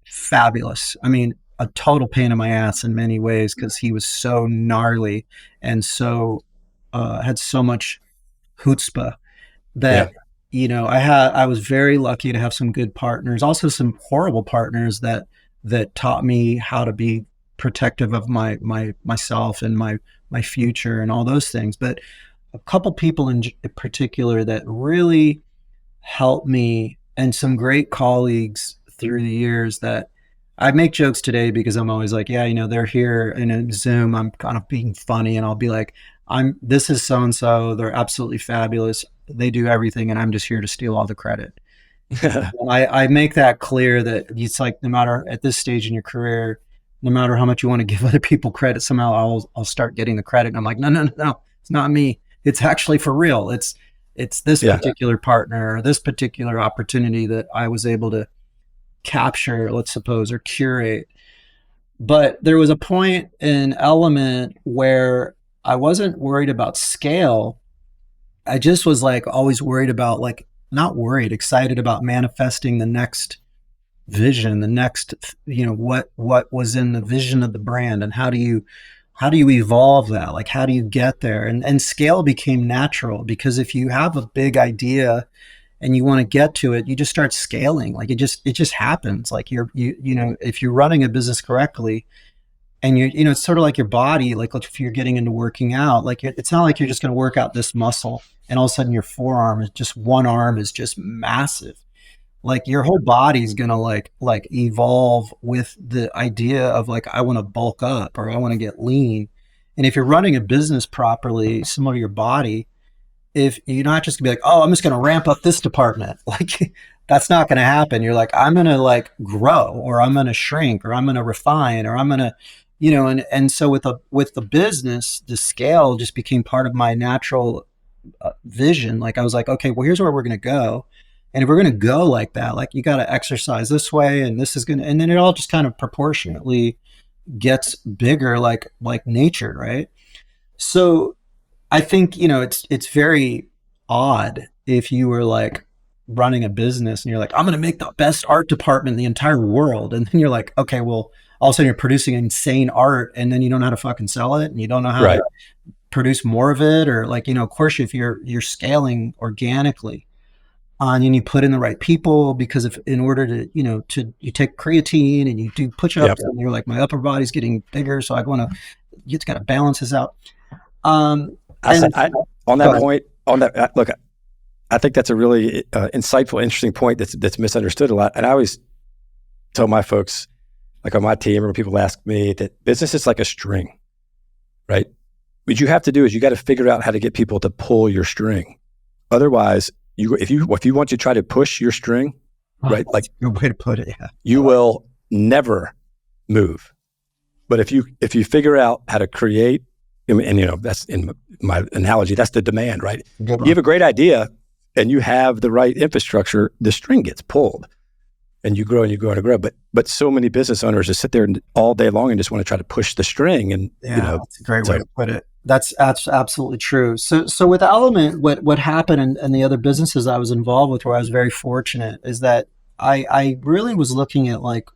fabulous. I mean, a total pain in my ass in many ways because he was so gnarly and so had so much chutzpah that, I was very lucky to have some good partners, also some horrible partners that taught me how to be protective of myself and my future and all those things. But a couple people in particular that really helped me and some great colleagues through the years that I make jokes today because I'm always like, yeah, they're here in a Zoom. I'm kind of being funny and I'll be like, this is so-and-so. They're absolutely fabulous. They do everything. And I'm just here to steal all the credit. I make that clear that it's like, no matter at this stage in your career, no matter how much you want to give other people credit, somehow I'll start getting the credit. And I'm like, no, it's not me. It's actually for real. It's this particular partner or this particular opportunity that I was able to capture, let's suppose, or curate. But there was a point in Element where I wasn't worried about scale. I just was like always worried about not worried, excited about manifesting the next vision, the next, what was in the vision of the brand and how do you evolve that? Like, how do you get there? And scale became natural because if you have a big idea and you want to get to it, you just start scaling. Like it just happens. Like if you're running a business correctly and it's sort of like your body, like if you're getting into working out, like it's not like you're just going to work out this muscle and all of a sudden your forearm is just one arm is just massive. Like your whole body's gonna like evolve with the idea of like I want to bulk up or I want to get lean. And if you're running a business properly, some of your body, if you're not just gonna be like, oh, I'm just gonna ramp up this department, like that's not gonna happen. You're like, I'm gonna like grow or I'm gonna shrink or I'm gonna refine or I'm gonna, and so with the business, the scale just became part of my natural vision. Like I was like, okay, well, here's where we're gonna go. And if we're going to go like that, like you got to exercise this way, and this is going to, and then it all just kind of proportionately gets bigger, like nature, right? So I think, it's very odd if you were like running a business and you're like, I'm going to make the best art department in the entire world. And then you're like, okay, well, all of a sudden you're producing insane art and then you don't know how to fucking sell it and you don't know how Right. to produce more of it. Or like, of course, if you're scaling organically and you put in the right people, because if in order to, you take creatine and you do push-ups Yep. and you're like, my upper body's getting bigger. So I want to, it's got to balance this out. Um, and On go that ahead. point, look, I think that's a really insightful, interesting point that's misunderstood a lot. And I always tell my folks, like on my team, or when people ask me, that business is like a string, right? What you have to do is you got to figure out how to get people to pull your string. Otherwise, if you want to try to push your string, right? That's Like a good way to put it. Yeah. you will never move. But if you figure out how to create, and that's in my analogy, that's the demand, right? Good You have a great idea and you have the right infrastructure, the string gets pulled and you grow and you grow and grow. But so many business owners just sit there all day long and just want to try to push the string. And that's a great way to put it. That's absolutely true. So with Element, what happened and the other businesses I was involved with, where I was very fortunate, is that I really was looking at like,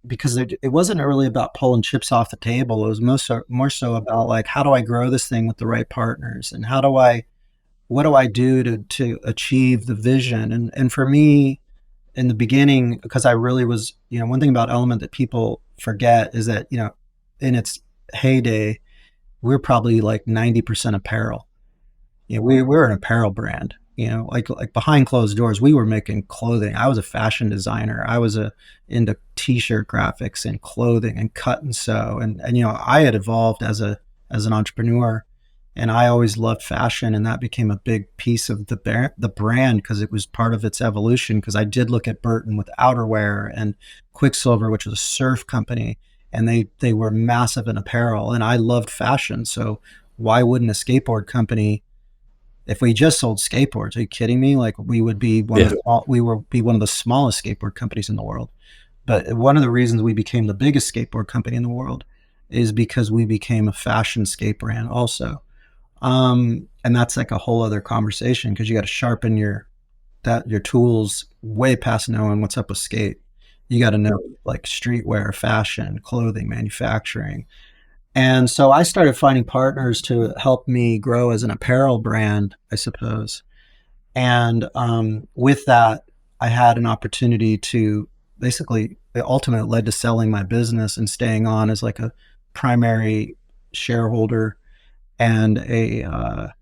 because it wasn't really about pulling chips off the table. It was more so about like, how do I grow this thing with the right partners, and what do I do to achieve the vision? And for me, in the beginning, because I really was, one thing about Element that people forget is that, in its heyday, we're probably like 90% apparel. We're an apparel brand. Like behind closed doors, we were making clothing. I was a fashion designer. I was into t-shirt graphics and clothing and cut and sew. And I had evolved as an entrepreneur, and I always loved fashion, and that became a big piece of the brand because it was part of its evolution. Because I did look at Burton with outerwear, and Quicksilver, which was a surf company, and they were massive in apparel, and I loved fashion. So why wouldn't a skateboard company, if we just sold skateboards, are you kidding me? Like we would be one of the smallest skateboard companies in the world. But one of the reasons we became the biggest skateboard company in the world is because we became a fashion skate brand also. And that's like a whole other conversation, because you got to sharpen your tools way past knowing what's up with skate. You got to know like streetwear, fashion, clothing, manufacturing. And so I started finding partners to help me grow as an apparel brand, I suppose. And with that, I had an opportunity to basically, it ultimately led to selling my business and staying on as like a primary shareholder and a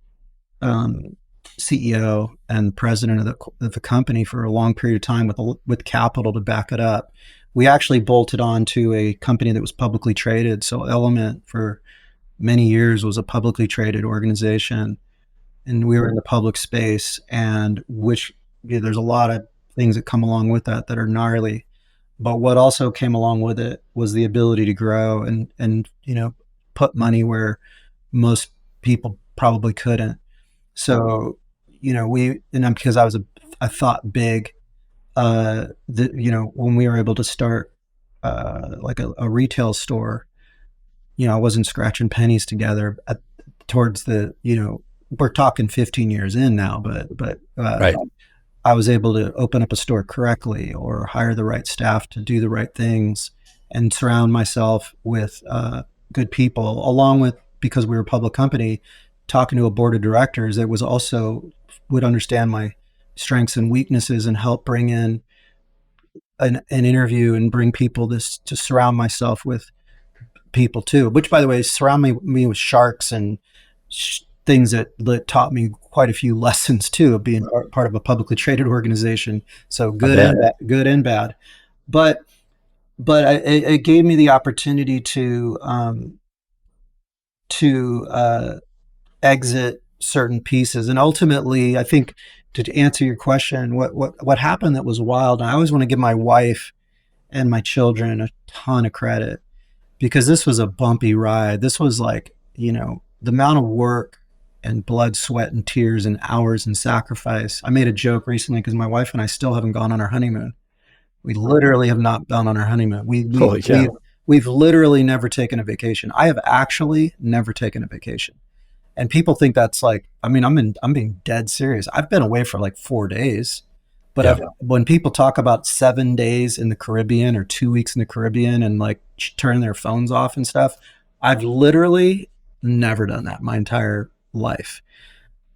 CEO and president of the company for a long period of time with capital to back it up. We actually bolted on to a company that was publicly traded. So Element for many years was a publicly traded organization, and we were in the public space, and which there's a lot of things that come along with that are gnarly. But what also came along with it was the ability to grow and put money where most people probably couldn't. So, because I thought big, when we were able to start, like a retail store, I wasn't scratching pennies together towards we're talking 15 years in now, but right. I was able to open up a store correctly or hire the right staff to do the right things and surround myself with good people, along with, because we were a public company, talking to a board of directors that was also would understand my strengths and weaknesses and help bring in an interview and bring people to surround myself with people too, which by the way, surround me with sharks and things that taught me quite a few lessons too, of being part of a publicly traded organization. So good and bad, but it gave me the opportunity to exit certain pieces. And ultimately, I think, to answer your question, what happened that was wild, and I always want to give my wife and my children a ton of credit, because this was a bumpy ride. This was like, the amount of work and blood, sweat, and tears and hours and sacrifice. I made a joke recently because my wife and I still haven't gone on our honeymoon. We literally have not gone on our honeymoon. Holy cow. We've literally never taken a vacation. I have actually never taken a vacation. And people think that's like, I mean, I'm being dead serious. I've been away for like 4 days, but Yeah. when people talk about 7 days in the Caribbean or 2 weeks in the Caribbean and like turn their phones off and stuff, I've literally never done that my entire life.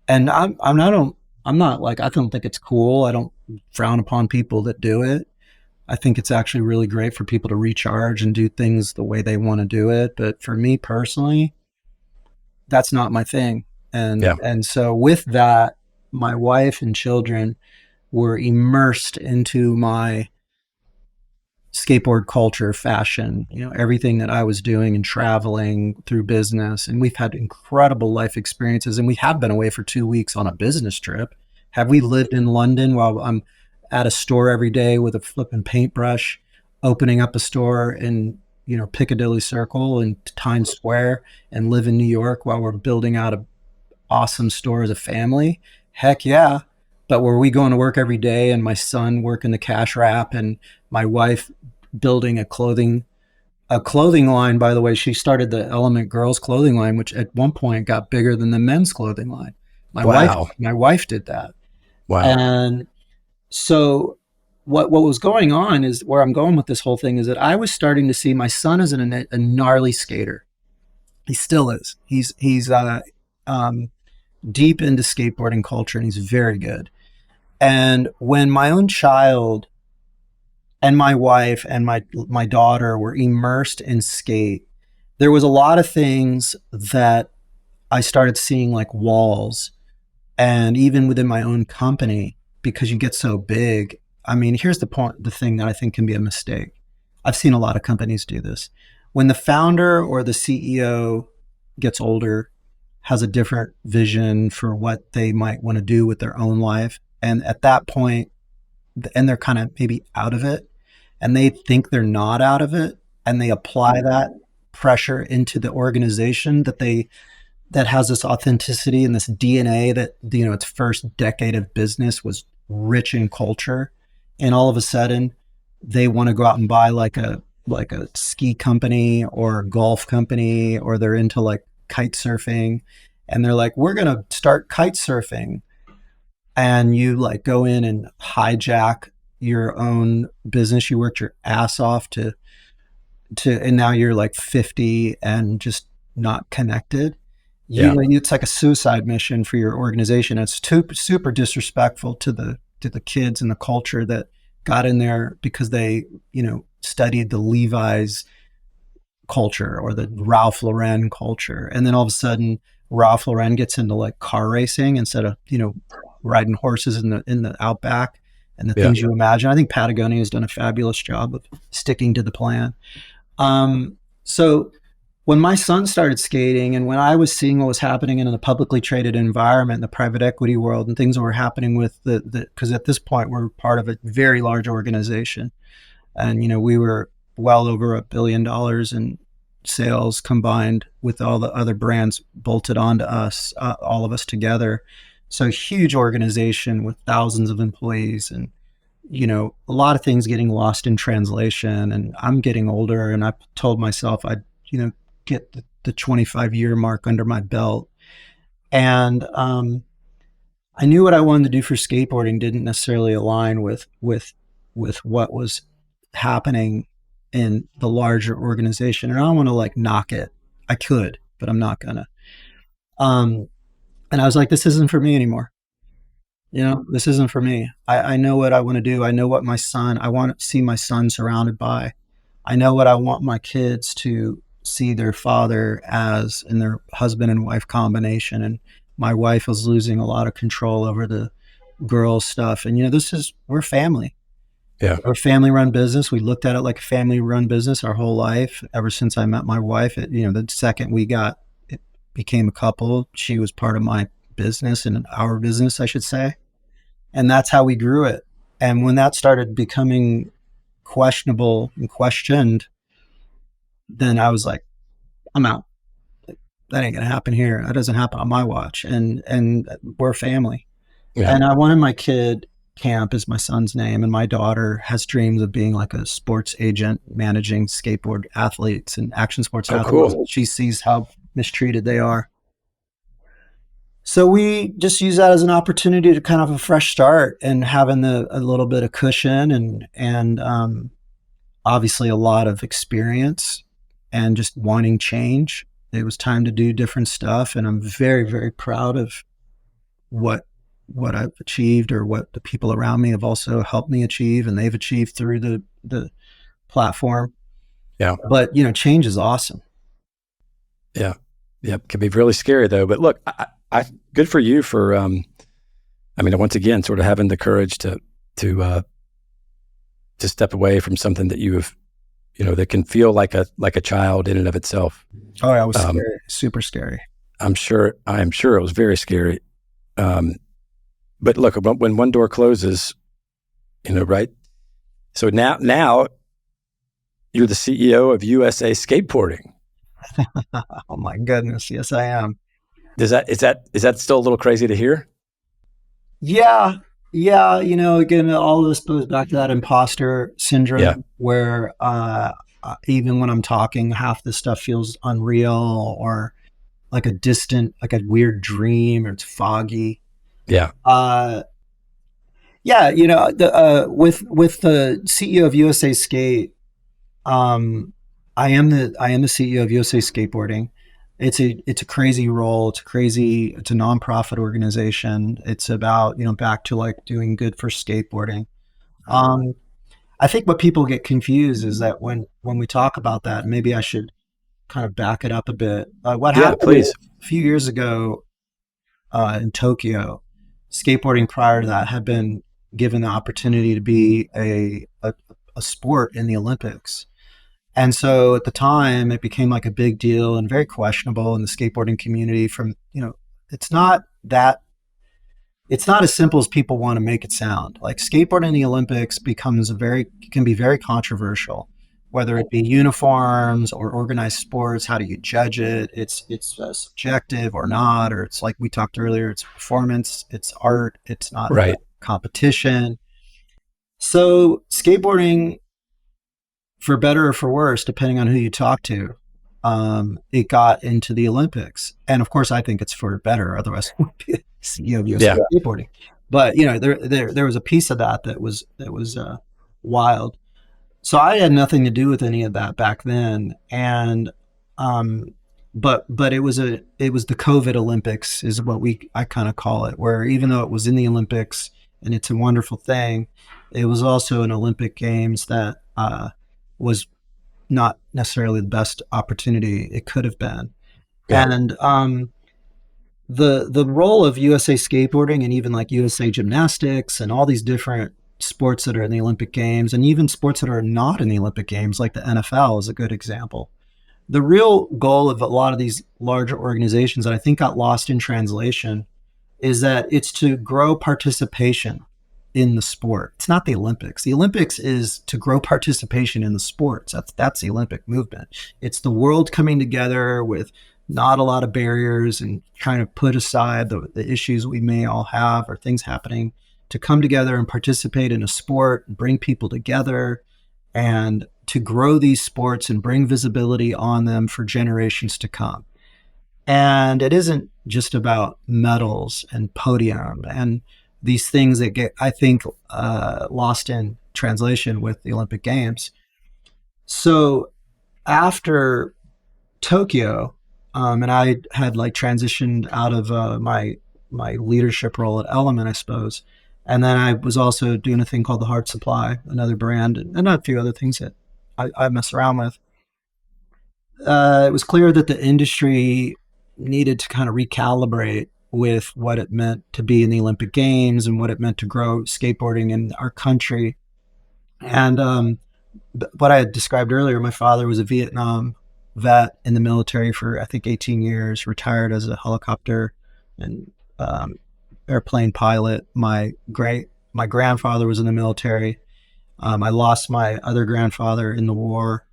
And I'm not like, I don't think it's cool. I don't frown upon people that do it. I think it's actually really great for people to recharge and do things the way they want to do it. But for me personally, that's not my thing. Yeah. And so with that, my wife and children were immersed into my skateboard culture, fashion, everything that I was doing and traveling through business. And we've had incredible life experiences. And we have been away for 2 weeks on a business trip. Have we lived in London while I'm at a store every day with a flipping paintbrush, opening up a store in, Piccadilly Circle and Times Square, and live in New York while we're building out an awesome store as a family? Heck yeah. But were we going to work every day and my son working the cash wrap and my wife building a clothing line? By the way, she started the Element girls clothing line, which at one point got bigger than the men's clothing line. Wow. My wife did that. Wow. And so what was going on is, where I'm going with this whole thing is that I was starting to see my son as a gnarly skater. He still is. He's deep into skateboarding culture, and he's very good. And when my own child and my wife and my daughter were immersed in skate, there was a lot of things that I started seeing like walls. And even within my own company, because you get so big, I mean, here's the thing that I think can be a mistake. I've seen a lot of companies do this. When the founder or the CEO gets older, has a different vision for what they might want to do with their own life, and at that point, and they're kind of maybe out of it, and they think they're not out of it, and they apply that pressure into the organization that has this authenticity and this DNA that, its first decade of business was rich in culture, and all of a sudden they want to go out and buy like a ski company or a golf company, or they're into like kite surfing, and they're like, we're going to start kite surfing. And you like go in and hijack your own business. You worked your ass off and now you're like 50 and just not connected. Yeah. It's like a suicide mission for your organization. It's super disrespectful to the kids and the culture that got in there because they, studied the Levi's culture or the Ralph Lauren culture. And then all of a sudden Ralph Lauren gets into like car racing instead of, riding horses in the outback and the things you imagine. I think Patagonia has done a fabulous job of sticking to the plan. So when my son started skating and when I was seeing what was happening in the publicly traded environment, in the private equity world, and things that were happening with because at this point we're part of a very large organization, and we were well over $1 billion in sales combined with all the other brands bolted onto us, all of us together. So huge organization with thousands of employees, and a lot of things getting lost in translation. And I'm getting older, and I told myself I'd get the 25-year mark under my belt. And I knew what I wanted to do for skateboarding didn't necessarily align with what was happening in the larger organization. And I don't want to like knock it. I could, but I'm not gonna. And I was like, this isn't for me anymore. This isn't for me. I know what I want to do. I know what I want to see my son surrounded by. I know what I want my kids to see their father as in their husband and wife combination. And my wife was losing a lot of control over the girls stuff. And, we're family. Yeah. We're a family run business. We looked at it like a family run business our whole life. Ever since I met my wife, the second it became a couple, she was part of my business and our business, I should say. And that's how we grew it. And when that started becoming questionable and questioned, then I was like, I'm out. that ain't gonna happen here. That doesn't happen on my watch. And we're family. Yeah. And I wanted my kid, Camp is my son's name, and my daughter has dreams of being like a sports agent, managing skateboard athletes and action sports Oh, athletes. cool. She sees how mistreated they are. So we just use that as an opportunity to kind of a fresh start and having a little bit of cushion and obviously a lot of experience and just wanting change. It was time to do different stuff, and I'm very, very proud of what I've achieved, or what the people around me have also helped me achieve, and they've achieved through the platform. Yeah. But change is awesome. Yeah. Yeah. Can be really scary though. But look, I good for you for, once again, sort of having the courage to step away from something that you have, that can feel like a child in and of itself. Oh, I was scary, super scary. I am sure it was very scary. But look, when one door closes, right? So now you're the CEO of USA Skateboarding. Oh my goodness. Yes, I am. Is that still a little crazy to hear? Yeah. Yeah. Again, all of this goes back to that imposter syndrome where even when I'm talking, half the stuff feels unreal or like a distant, like a weird dream, or it's foggy. Yeah. Yeah. With the CEO of USA Skate, I am the CEO of USA Skateboarding. It's a crazy role. It's a nonprofit organization. It's about, back to like doing good for skateboarding. I think what people get confused is that when we talk about that, maybe I should kind of back it up a bit. What happened please. A few years ago in Tokyo, skateboarding prior to that had been given the opportunity to be a sport in the Olympics. And so at the time, it became like a big deal and very questionable in the skateboarding community. It's not as simple as people want to make it sound. Like skateboarding in the Olympics can be very controversial, whether it be uniforms or organized sports. How do you judge it? It's subjective or not, or it's like we talked earlier. It's performance. It's art. It's not right. Competition. So skateboarding, for better or for worse, depending on who you talk to, it got into the Olympics. And of course, I think it's for better. Otherwise, I would be CEO of USA Skateboarding. But there was a piece of that was wild. So I had nothing to do with any of that back then. And but it was the COVID Olympics is what I kind of call it, where even though it was in the Olympics and it's a wonderful thing, it was also an Olympic Games that was not necessarily the best opportunity it could have been. Yeah. And the role of USA Skateboarding and even like USA Gymnastics and all these different sports that are in the Olympic Games and even sports that are not in the Olympic Games, like the NFL is a good example. The real goal of a lot of these larger organizations that I think got lost in translation is that it's to grow participation in the sport. It's not the Olympics. The Olympics is to grow participation in the sports. That's the Olympic movement. It's the world coming together with not a lot of barriers and trying to put aside the issues we may all have or things happening to come together and participate in a sport, bring people together, and to grow these sports and bring visibility on them for generations to come. And it isn't just about medals and podium and these things that get, I think, lost in translation with the Olympic Games. So after Tokyo, and I had like transitioned out of my leadership role at Element, I suppose. And then I was also doing a thing called the Heart Supply, another brand, and a few other things that I mess around with. It was clear that the industry needed to kind of recalibrate with what it meant to be in the Olympic Games and what it meant to grow skateboarding in our country. And what I had described earlier, my father was a Vietnam vet in the military for, I think, 18 years, retired as a helicopter and airplane pilot. My grandfather was in the military. I lost my other grandfather in the war.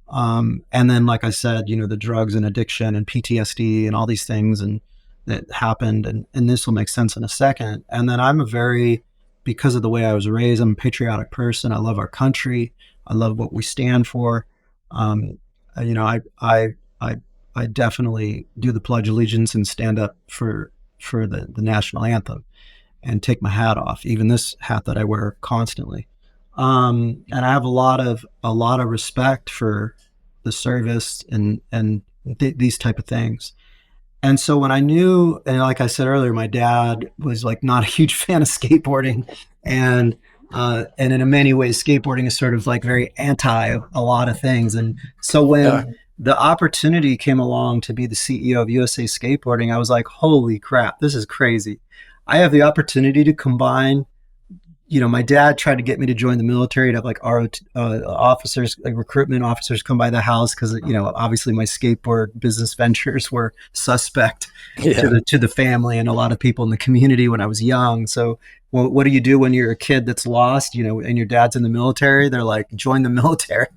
And then, like I said, the drugs and addiction and PTSD and all these things and that happened. And this will make sense in a second. And then because of the way I was raised, I'm a patriotic person. I love our country. I love what we stand for. Um, I I definitely do the Pledge of Allegiance and stand up for the national anthem and take my hat off, even this hat that I wear constantly. And I have a lot of respect for the service and these type of things. And so when I knew, and like I said earlier, my dad was like not a huge fan of skateboarding, and in many ways, skateboarding is sort of like very anti a lot of things. And so when the opportunity came along to be the CEO of USA Skateboarding, I was like, holy crap, this is crazy. I have the opportunity to combine. My dad tried to get me to join the military to have like officers, like recruitment officers come by the house because, obviously my skateboard business ventures were suspect to the family and a lot of people in the community when I was young. So well, what do you do when you're a kid that's lost, and your dad's in the military? They're like, join the military.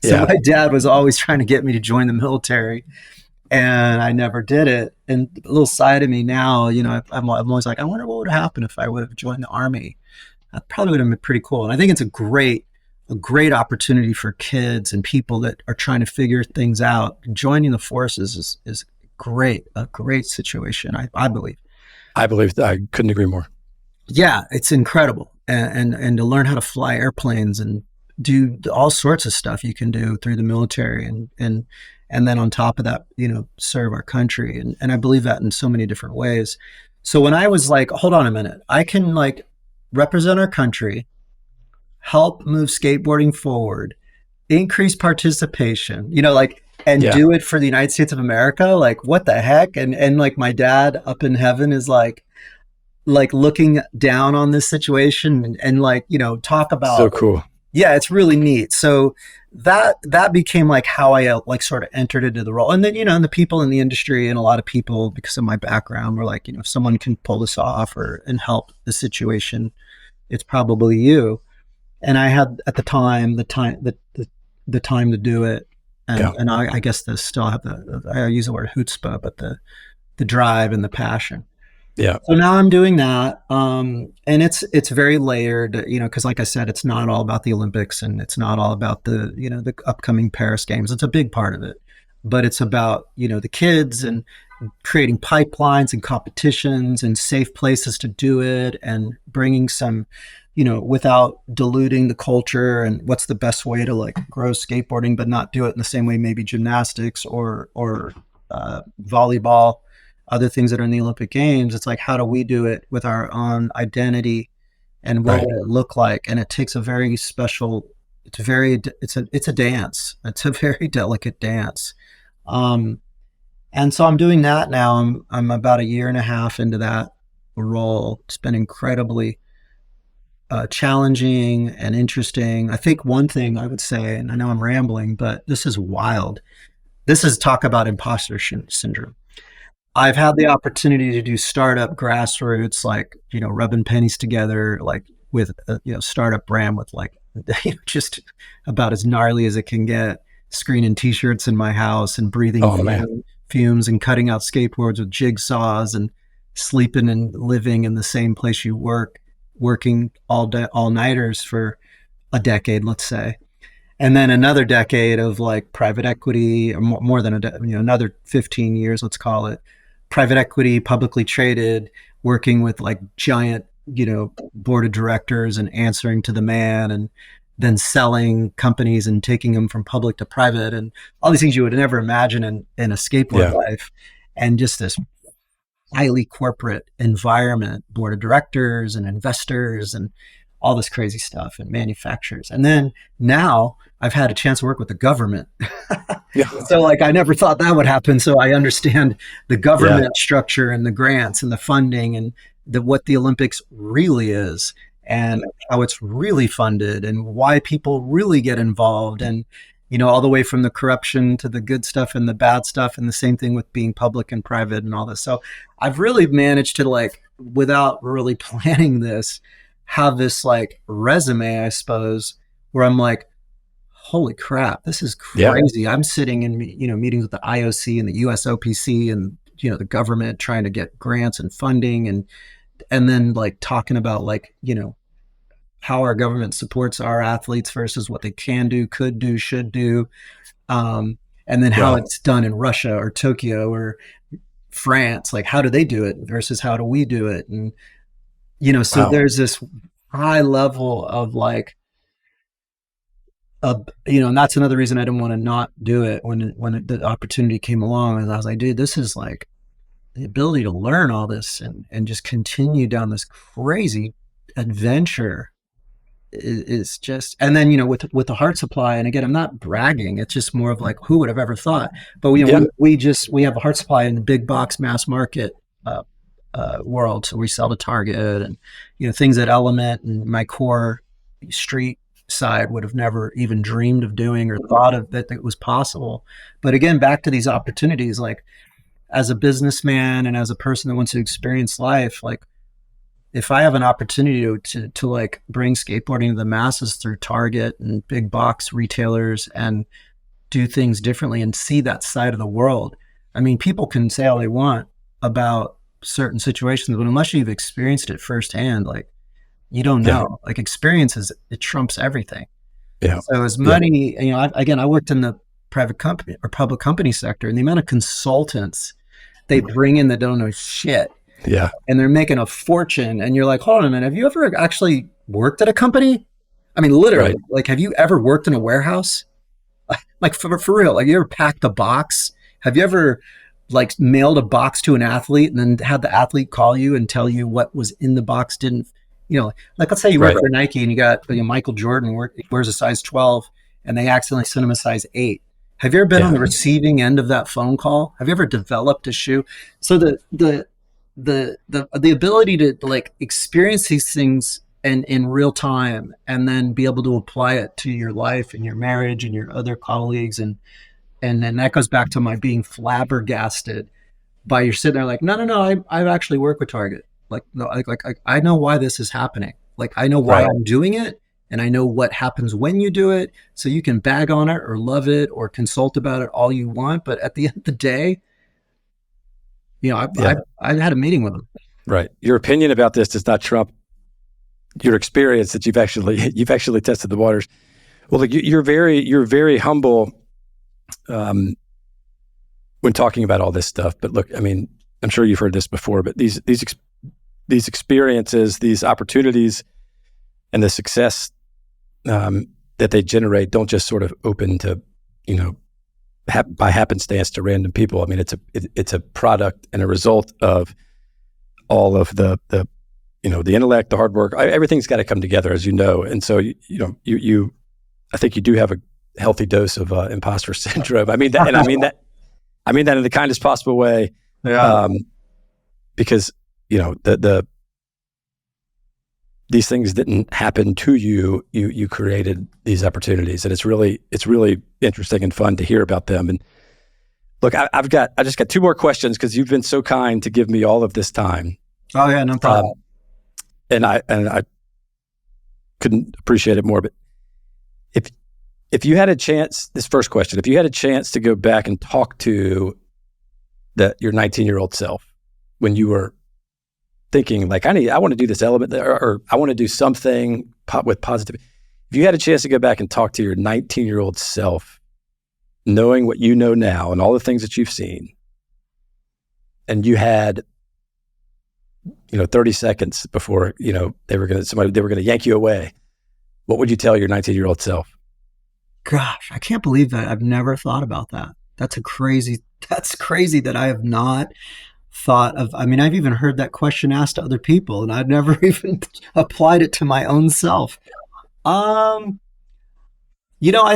So my dad was always trying to get me to join the military. And I never did it. And a little side of me now, I'm always like, I wonder what would happen if I would have joined the Army. That probably would have been pretty cool. And I think it's a great opportunity for kids and people that are trying to figure things out. Joining the forces is a great situation, I believe. I believe that. I couldn't agree more. Yeah, it's incredible. And to learn how to fly airplanes and do all sorts of stuff you can do through the military and then on top of that, serve our country. And I believe that in so many different ways. So when I was like, hold on a minute, I can like represent our country, help move skateboarding forward, increase participation, do it for the United States of America. Like, what the heck? And like my dad up in heaven is like looking down on this situation and like, talk about. So cool. Yeah, it's really neat. So that became like how I like sort of entered into the role. And then, and the people in the industry and a lot of people, because of my background, were like, if someone can pull this off and help the situation, it's probably you. And I had at the time, the time to do it. And I guess still have I use the word chutzpah, but the drive and the passion. Yeah. So now I'm doing that. And it's very layered, because like I said, it's not all about the Olympics and it's not all about the upcoming Paris Games. It's a big part of it, but it's about, the kids and creating pipelines and competitions and safe places to do it and bringing some, without diluting the culture and what's the best way to like grow skateboarding, but not do it in the same way, maybe gymnastics or volleyball, other things that are in the Olympic Games. It's like, how do we do it with our own identity and what would it look like? And it takes a very special, it's a dance. It's a very delicate dance. And so I'm doing that now. I'm about a year and a half into that role. It's been incredibly challenging and interesting. I think one thing I would say, and I know I'm rambling, but this is wild. This is talk about imposter syndrome. I've had the opportunity to do startup grassroots, like, rubbing pennies together, like with a startup brand with like, just about as gnarly as it can get, screening t-shirts in my house and breathing fumes and cutting out skateboards with jigsaws and sleeping and living in the same place you working all-nighters for a decade, let's say. And then another decade of like private equity, or more than another 15 years, let's call it, private equity, publicly traded, working with like giant, board of directors and answering to the man, and then selling companies and taking them from public to private, and all these things you would never imagine in a skateboard life. And just this highly corporate environment, board of directors and investors and all this crazy stuff and manufacturers. And then now I've had a chance to work with the government. So like, I never thought that would happen. So I understand the government structure and the grants and the funding and what the Olympics really is and how it's really funded and why people really get involved. And, all the way from the corruption to the good stuff and the bad stuff. And the same thing with being public and private and all this. So I've really managed to, like, without really planning this, have this like resume, I suppose, where I'm like, holy crap, this is Yeah. crazy. I'm sitting in, meetings with the IOC and the USOPC and, the government trying to get grants and funding and then like talking about like, how our government supports our athletes versus what they can do, could do, should do. And then how Wow. it's done in Russia or Tokyo or France, like how do they do it versus how do we do it? And, so Wow. there's this high level of like, and that's another reason I didn't want to not do it when the opportunity came along. And I was like, dude, this is like the ability to learn all this and just continue down this crazy adventure is just, and then, with the heart supply, and again, I'm not bragging. It's just more of like, who would have ever thought? But Yeah. we have a heart supply in the big box mass market world. So we sell to Target and, things that Element and my core street side would have never even dreamed of doing or thought of that it was possible. But again, back to these opportunities, like as a businessman and as a person that wants to experience life, like if I have an opportunity to like bring skateboarding to the masses through Target and big box retailers and do things differently and see that side of the world. I mean, people can say all they want about certain situations, but unless you've experienced it firsthand, like you don't Yeah. know. Like experiences, it trumps everything. Yeah. So as Yeah. money, I worked in the private company or public company sector, and the amount of consultants they bring in that don't know shit, Yeah. and they're making a fortune, and you're like, hold on a minute, have you ever actually worked at a company? I mean, literally, Right. like, have you ever worked in a warehouse? Like for real, like you ever packed a box? Have you ever like mailed a box to an athlete and then had the athlete call you and tell you what was in the box didn't, like let's say you work Right. for Nike and you got Michael Jordan wears a size 12 and they accidentally sent him a size 8. Have you ever been on Yeah. the receiving end of that phone call? Have you ever developed a shoe? So the ability to like experience these things and in real time and then be able to apply it to your life and your marriage and your other colleagues and then that goes back to my being flabbergasted by you're sitting there like no I've actually worked with Target, like no like I know why this is happening, like I know why Right. I'm doing it and I know what happens when you do it, so you can bag on it or love it or consult about it all you want, but at the end of the day, Yeah. I had a meeting with them. Right. Your opinion about this does not trump your experience that you've actually tested the waters. Well, look, you're very humble when talking about all this stuff. But look, I mean, I'm sure you've heard this before, but these experiences, these opportunities, and the success that they generate don't just sort of open to, by happenstance to random people. I mean, it's a product and a result of all of the intellect, the hard work. Everything's got to come together, as you know. And so, you I think you do have a healthy dose of imposter syndrome. I mean that, and I mean that in the kindest possible way. Yeah. Because these things didn't happen to you. You created these opportunities, and it's really interesting and fun to hear about them. And look, I just got two more questions because you've been so kind to give me all of this time. Oh yeah, no problem. And I couldn't appreciate it more. But if you had a chance, this first question, if you had a chance to go back and talk to your 19-year-old self when you were thinking like, I want to do this element or I want to do something with positivity. If you had a chance to go back and talk to your 19-year-old self, knowing what you know now and all the things that you've seen, and you had 30 seconds before they were going to yank you away, what would you tell your 19-year-old self? Gosh, I can't believe that I've never thought about that. That's crazy that I have not thought of. I mean, I've even heard that question asked to other people and I've never even applied it to my own self. I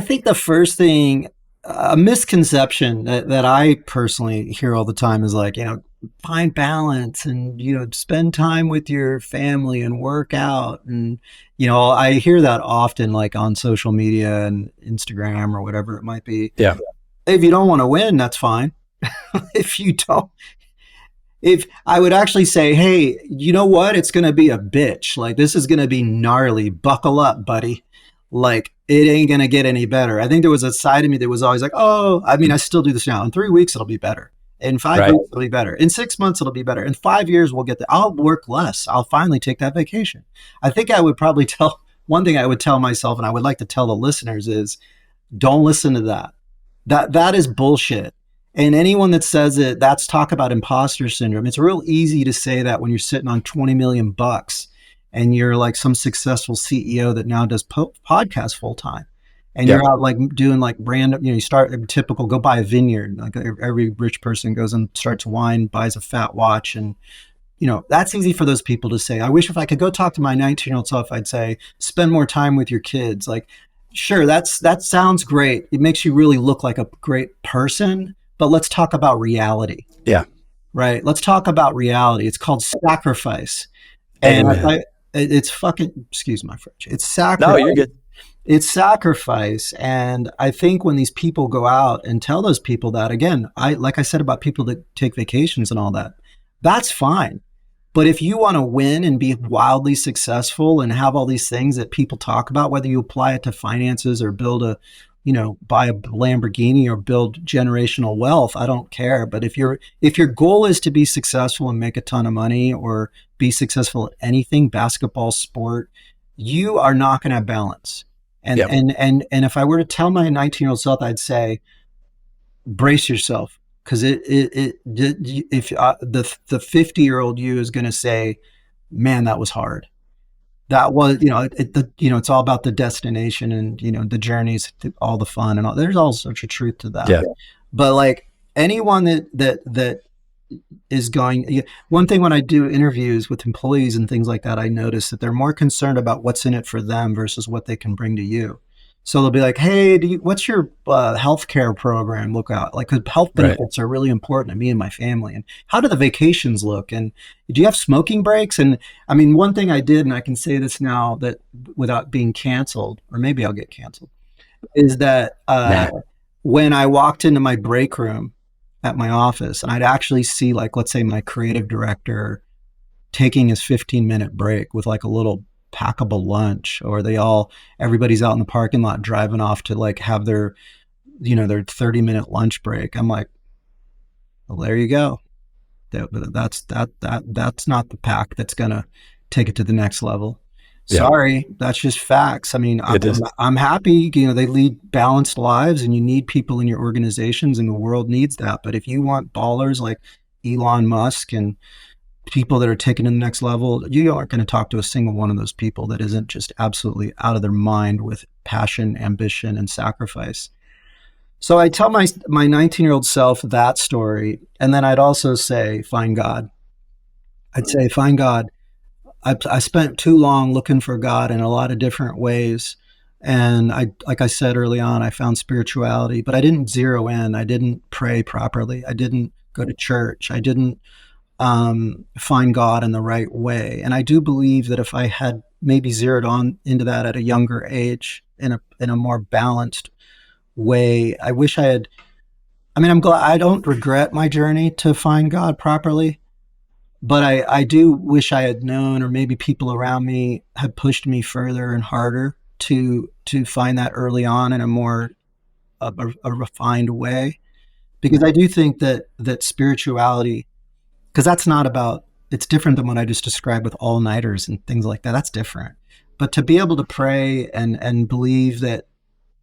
think the first thing, a misconception that I personally hear all the time is like, find balance and, spend time with your family and work out. And, I hear that often, like on social media and Instagram or whatever it might be. Yeah. If you don't want to win, that's fine. If I would actually say, hey, you know what? It's going to be a bitch. Like, this is going to be gnarly. Buckle up, buddy. Like, it ain't going to get any better. I think there was a side of me that was always like, oh, I mean, I still do this now. In 3 weeks, it'll be better. In 5 weeks, it'll be better. In 6 months, it'll be better. In 5 years, we'll get there. I'll work less. I'll finally take that vacation. I think I would probably one thing I would tell myself, and I would like to tell the listeners is, don't listen to that. That is bullshit. And anyone that says it, that's talk about imposter syndrome. It's real easy to say that when you're sitting on 20 million bucks and you're like some successful CEO that now does podcasts full time. And you're out like doing like random, you start typical, go buy a vineyard. Like every rich person goes and starts wine, buys a fat watch. And, that's easy for those people to say. I wish if I could go talk to my 19-year-old self, I'd say, spend more time with your kids. Like, sure, that sounds great. It makes you really look like a great person. But let's talk about reality. Yeah. Right. Let's talk about reality. It's called sacrifice. And it's fucking, excuse my French. It's sacrifice. No, you're good. It's sacrifice. And I think when these people go out and tell those people that, again, like I said about people that take vacations and all that, that's fine. But if you want to win and be wildly successful and have all these things that people talk about, whether you apply it to finances or buy a Lamborghini or build generational wealth, I don't care. But if your goal is to be successful and make a ton of money or be successful at anything, basketball, sport, you are not going to have balance. And if I were to tell my 19-year-old self, I'd say, brace yourself, because if the 50-year-old you is going to say, man, that was hard. That was, it's all about the destination and, the journeys, all the fun and all. There's all sorts of truth to that. Yeah. But like anyone that is going, one thing when I do interviews with employees and things like that, I notice that they're more concerned about what's in it for them versus what they can bring to you. So they'll be like, hey, what's your healthcare program look out? Like, 'cause health benefits are really important to me and my family. And how do the vacations look? And do you have smoking breaks? And I mean, one thing I did, and I can say this now that without being canceled, or maybe I'll get canceled, is that when I walked into my break room at my office and I'd actually see, like, let's say my creative director taking his 15-minute break with like a little packable lunch, or everybody's out in the parking lot driving off to like have their 30-minute lunch break. I'm like, well, there you go. That's not the pack that's gonna take it to the next level. Sorry, that's just facts. I mean, I'm happy, they lead balanced lives and you need people in your organizations and the world needs that. But if you want ballers like Elon Musk and people that are taken to the next level, you aren't going to talk to a single one of those people that isn't just absolutely out of their mind with passion, ambition, and sacrifice. So I tell my 19-year-old self that story. And then I'd also say, find God. I'd say, find God. I spent too long looking for God in a lot of different ways. And like I said early on, I found spirituality, but I didn't zero in. I didn't pray properly. I didn't go to church. I didn't find God in the right way. And I do believe that if I had maybe zeroed on into that at a younger age in a more balanced way, I wish I had. I mean, I'm glad. I don't regret my journey to find God properly, but I do wish I had known, or maybe people around me had pushed me further and harder to find that early on in a more a refined way, because I do think that spirituality, because that's not about, it's different than what I just described with all-nighters and things like that. That's different. But to be able to pray and believe that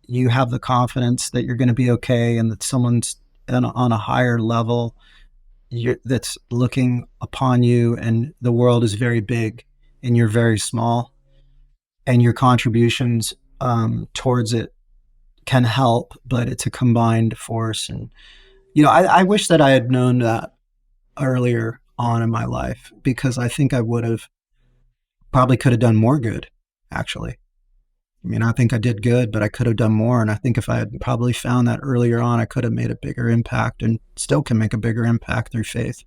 you have the confidence that you're going to be okay and that someone's on a higher level that's looking upon you, and the world is very big and you're very small, and your contributions towards it can help, but it's a combined force. And, I wish that I had known that earlier on in my life, because I think I could have done more good, actually. I mean, I think I did good, but I could have done more. And I think if I had probably found that earlier on, I could have made a bigger impact, and still can make a bigger impact through faith.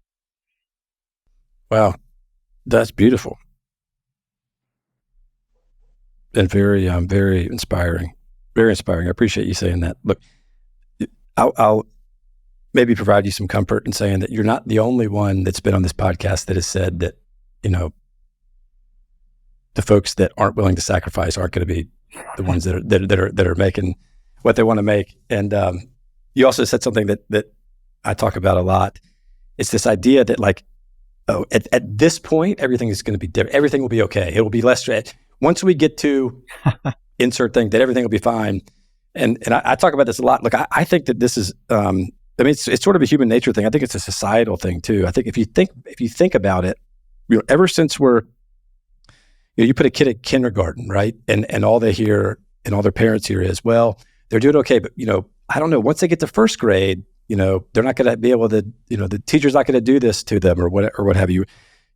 Wow. That's beautiful. And very, very inspiring. Very inspiring. I appreciate you saying that. Look, I'll maybe provide you some comfort in saying that you're not the only one that's been on this podcast that has said that, the folks that aren't willing to sacrifice aren't going to be the ones that are making what they want to make. And you also said something that I talk about a lot. It's this idea that like, oh, at this point, everything is going to be different. Everything will be okay. It will be less stress. Once we get to insert thing, that everything will be fine. And I talk about this a lot. Look, I think that this is, it's sort of a human nature thing. I think it's a societal thing too. I think if you think about it, ever since you put a kid at kindergarten, right? And all they hear and all their parents hear is, well, they're doing okay, but I don't know, once they get to first grade, they're not going to be able to, the teacher's not going to do this to them or what have you.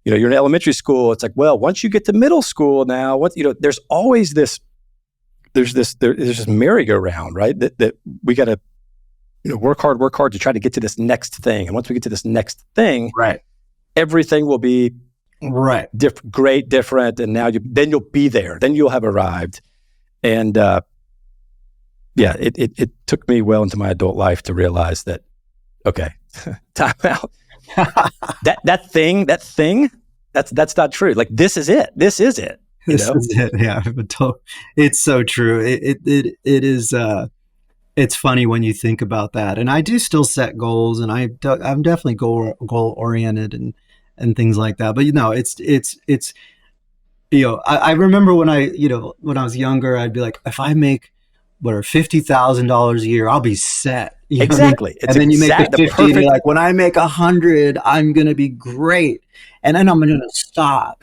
You're in elementary school. It's like, well, once you get to middle school now, there's always this, there's this merry-go-round, right? That we got to, work hard to try to get to this next thing. And once we get to this next thing, right, everything will be right, great, different. And now then you'll be there. Then you'll have arrived. And it took me well into my adult life to realize that, okay, time out. that thing, that's not true. Like, this is it. This is it. This is it. Yeah. It's so true. It is, it's funny when you think about that. And I do still set goals, and I'm definitely goal oriented and things like that. But it's I remember when when I was younger, I'd be like, if I make $50,000 a year, I'll be set. Exactly. And then you make the 50, and you're like, when I make 100, I'm gonna be great, and then I'm gonna stop.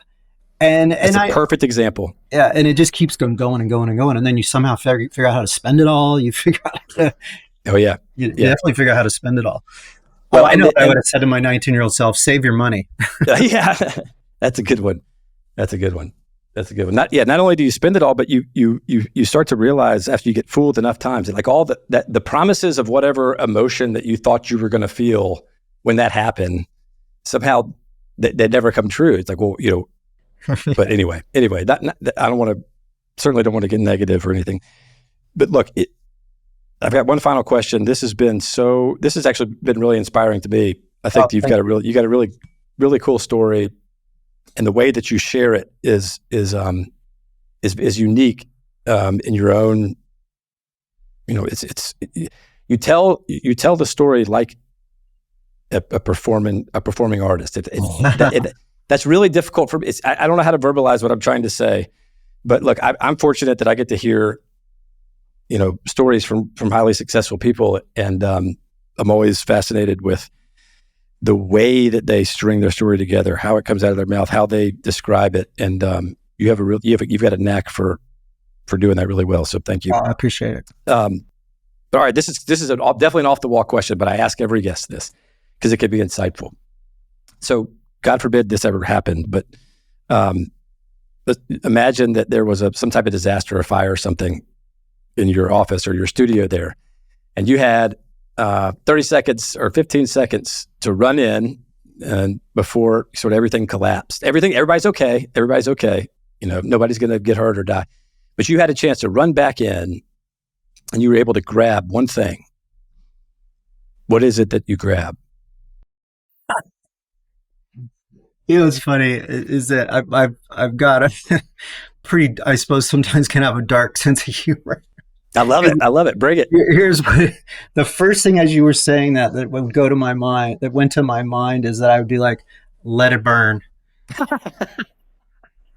And it's a perfect example. Yeah, and it just keeps going and going and going, and then you somehow figure out how to spend it all. You figure out. You definitely figure out how to spend it all. Well, I know what I would have said to my 19-year-old self: save your money. Yeah, that's a good one. That's a good one. Not only do you spend it all, but you start to realize after you get fooled enough times that like all the promises of whatever emotion that you thought you were going to feel when that happened, somehow they never come true. It's like, well, but anyway, I certainly don't want to get negative or anything. But look, I've got one final question. This has actually been really inspiring to me. I think you got a really, really cool story, and the way that you share it is unique in your own. You tell the story like a performing artist. That's really difficult for me. I don't know how to verbalize what I'm trying to say, but look, I'm fortunate that I get to hear, stories from highly successful people, and I'm always fascinated with the way that they string their story together, how it comes out of their mouth, how they describe it, and you've got a knack for doing that really well. So thank you. I appreciate it. All right, this is definitely an off the wall question, but I ask every guest this because it could be insightful. So, God forbid this ever happened, but imagine that there was some type of disaster or fire or something in your office or your studio there, and you had 30 seconds or 15 seconds to run in and before sort of everything collapsed. Everybody's okay. Nobody's going to get hurt or die. But you had a chance to run back in, and you were able to grab one thing. What is it that you grab? What's funny is that I've got a pretty, I suppose sometimes can have a dark sense of humor. I love it. Bring it. Here's what the first thing, as you were saying that would go to my mind, that went to my mind, is that I would be like, let it burn.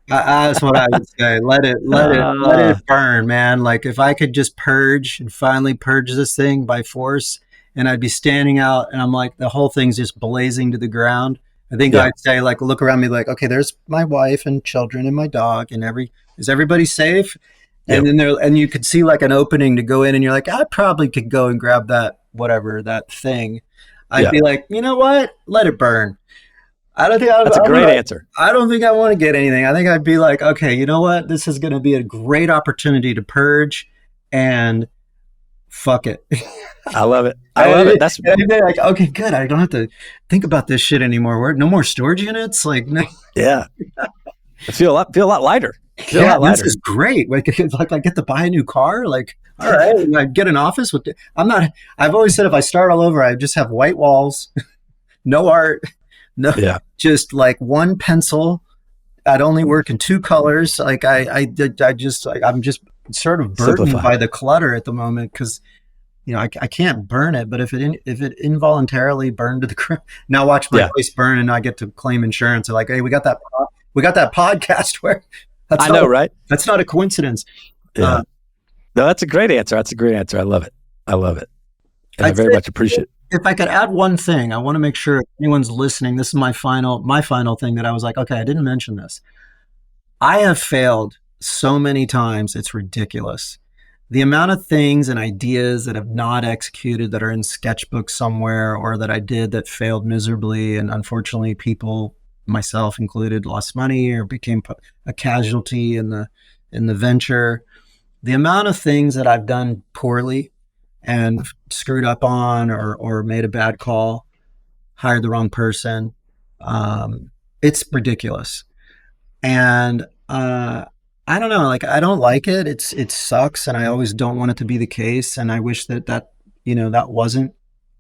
That's what I would say. Let it burn, man. Like, if I could just purge and finally purge this thing by force, and I'd be standing out, and I'm like, the whole thing's just blazing to the ground. I think I'd say, like, look around me, like, okay, there's my wife and children and my dog, and is everybody safe? And then and you could see like an opening to go in, and you're like, I probably could go and grab that thing. I'd be like, you know what? Let it burn. That's a great answer. I don't think I want to get anything. I think I'd be like, okay, you know what? This is going to be a great opportunity to purge, and fuck it. I love it. That's like, okay, good. I don't have to think about this shit anymore. No more storage units. Like, no. Yeah. I feel a lot lighter. This is great. Like I get to buy a new car. Like, all right, I get an office with. I've always said if I start all over, I just have white walls, no art, just like one pencil. I'd only work in two colors. Like I'm just sort of burdened Simplify. by the clutter at the moment because I can't burn it, but if it involuntarily burned to the ground, now watch my Yeah, place burn and I get to claim insurance. They're like, hey, we got that podcast where I know, right? that's not a coincidence. Yeah. No, that's a great answer. That's a great answer. I love it. I love it. And I very much appreciate it. If I could add one thing, I want to make sure if anyone's listening, this is my final thing that I was like, okay, I didn't mention this. I have failed so many times, it's ridiculous. The amount of things and ideas that have not executed that are in sketchbooks somewhere or that I did that failed miserably. And unfortunately, people, myself included, lost money or became a casualty in the venture. The amount of things that I've done poorly and screwed up on or made a bad call, hired the wrong person, it's ridiculous. And I don't know, like I don't like it. It sucks, and I always don't want it to be the case. And I wish that wasn't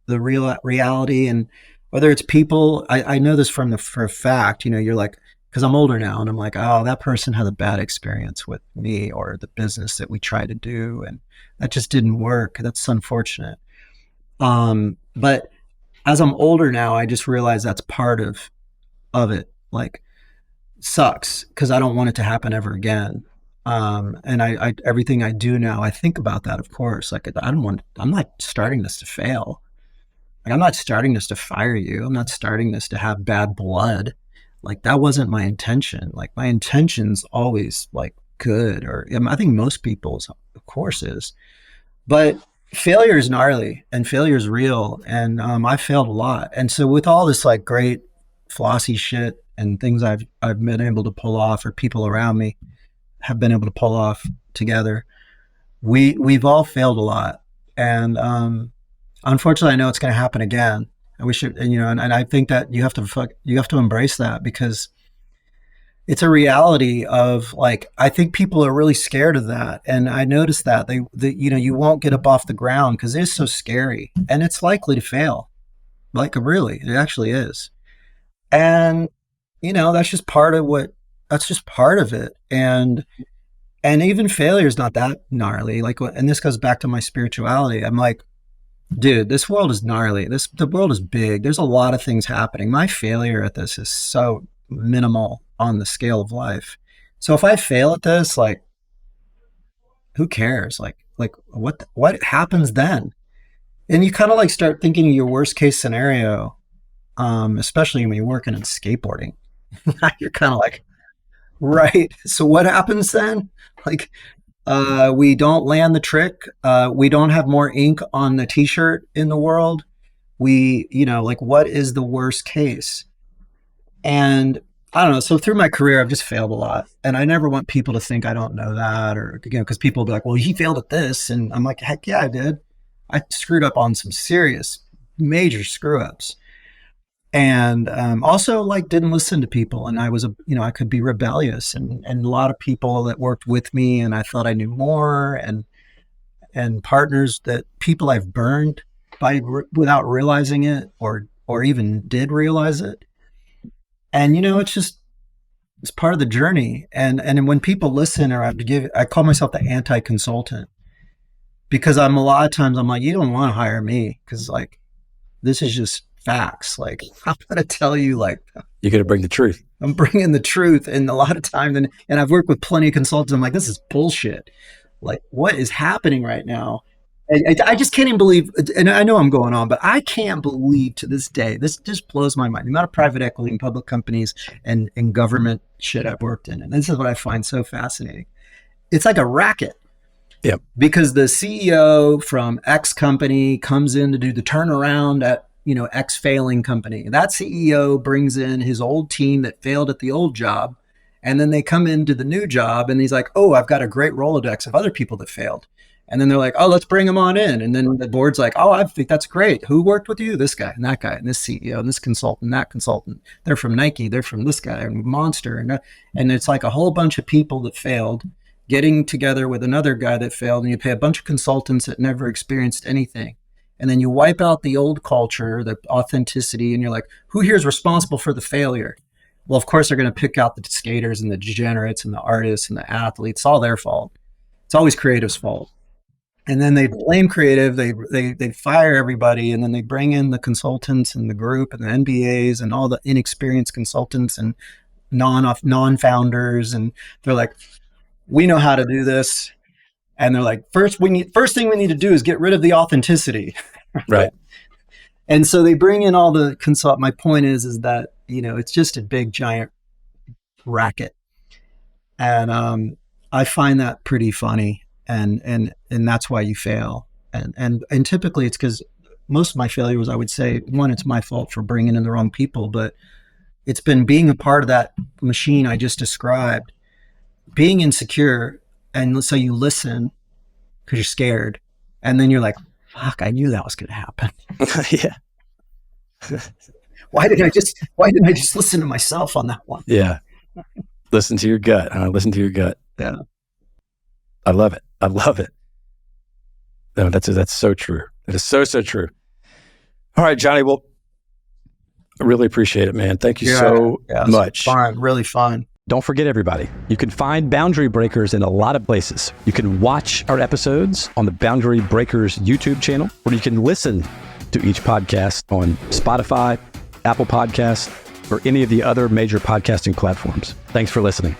the reality. And whether it's people, I know this for a fact. You're like, because I'm older now, and I'm like, oh, that person had a bad experience with me or the business that we tried to do, and that just didn't work. That's unfortunate. But as I'm older now, I just realize that's part of it. Like, sucks because I don't want it to happen ever again. And I everything I do now, I think about that, of course. Like, I'm not starting this to fail. Like, I'm not starting this to fire you. I'm not starting this to have bad blood. Like, that wasn't my intention. Like, my intention's always like good, or I think most people's, of course, is. But failure is gnarly and failure is real. And I failed a lot. And so with all this like great flossy shit and things I've been able to pull off, or people around me have been able to pull off together, we've all failed a lot. And unfortunately, I know it's going to happen again. And we should, and I think that you have to embrace that, because it's a reality of, like, I think people are really scared of that. And I noticed that you won't get up off the ground because it's so scary and it's likely to fail. Like, really, it actually is. And, that's just part of it. And even failure is not that gnarly. Like, and this goes back to my spirituality. I'm like, dude, this world is gnarly. The world is big. There's a lot of things happening. My failure at this is so minimal on the scale of life. So if I fail at this, like, who cares? Like what happens then? And you kind of like start thinking of your worst case scenario, especially when you're working in skateboarding. You're kind of like, right. So what happens then? Like, we don't land the trick. We don't have more ink on the t-shirt in the world. We, like, what is the worst case? And I don't know. So through my career, I've just failed a lot. And I never want people to think I don't know that, or, because people will be like, well, he failed at this. And I'm like, heck yeah, I did. I screwed up on some serious, major screw ups. And also, like, didn't listen to people. And I was, I could be rebellious, and a lot of people that worked with me, and I thought I knew more, and partners that people I've burned without realizing it, or even did realize it. And, it's part of the journey. And when people listen, or I call myself the anti-consultant, because a lot of times I'm like, you don't want to hire me, because, like, this is just facts. Like, I'm going to tell you, like, you're going to bring the truth. I'm bringing the truth. And a lot of times, and I've worked with plenty of consultants, I'm like, this is bullshit. Like, what is happening right now? I just can't even believe, and I know I'm going on, but I can't believe to this day, this just blows my mind, the amount of private equity and public companies and government shit I've worked in. And this is what I find so fascinating. It's like a racket. Yep. Because the CEO from X company comes in to do the turnaround at, X failing company. That CEO brings in his old team that failed at the old job. And then they come into the new job, and he's like, oh, I've got a great Rolodex of other people that failed. And then they're like, oh, let's bring them on in. And then the board's like, oh, I think that's great. Who worked with you? This guy and that guy and this CEO and this consultant, that consultant. They're from Nike. They're from this guy and Monster. And it's like a whole bunch of people that failed getting together with another guy that failed. And you pay a bunch of consultants that never experienced anything. And then you wipe out the old culture, the authenticity. And you're like, who here is responsible for the failure? Well, of course, they're going to pick out the skaters and the degenerates and the artists and the athletes. It's all their fault. It's always creative's fault. And then they blame creative. They fire everybody, and then they bring in the consultants and the group and the NBAs and all the inexperienced consultants and non-founders, and they're like, we know how to do this. And they're like, first thing we need to do is get rid of the authenticity. Right. And so they bring in all the consult. My point is that, it's just a big giant racket. And I find that pretty funny. And that's why you fail. And typically it's because most of my failures, I would say, one, it's my fault for bringing in the wrong people, but it's been being a part of that machine I just described, being insecure. And so you listen because you're scared. And then you're like, fuck, I knew that was going to happen. Yeah. Why didn't I just listen to myself on that one? Yeah. Listen to your gut. Listen to your gut. Yeah. I love it. No, that's so true. It is so true. All right, Johnny. Well, I really appreciate it, man. Thank you so much. Fun, really fun. Don't forget, everybody, you can find Boundary Breakers in a lot of places. You can watch our episodes on the Boundary Breakers YouTube channel, or you can listen to each podcast on Spotify, Apple Podcasts, or any of the other major podcasting platforms. Thanks for listening.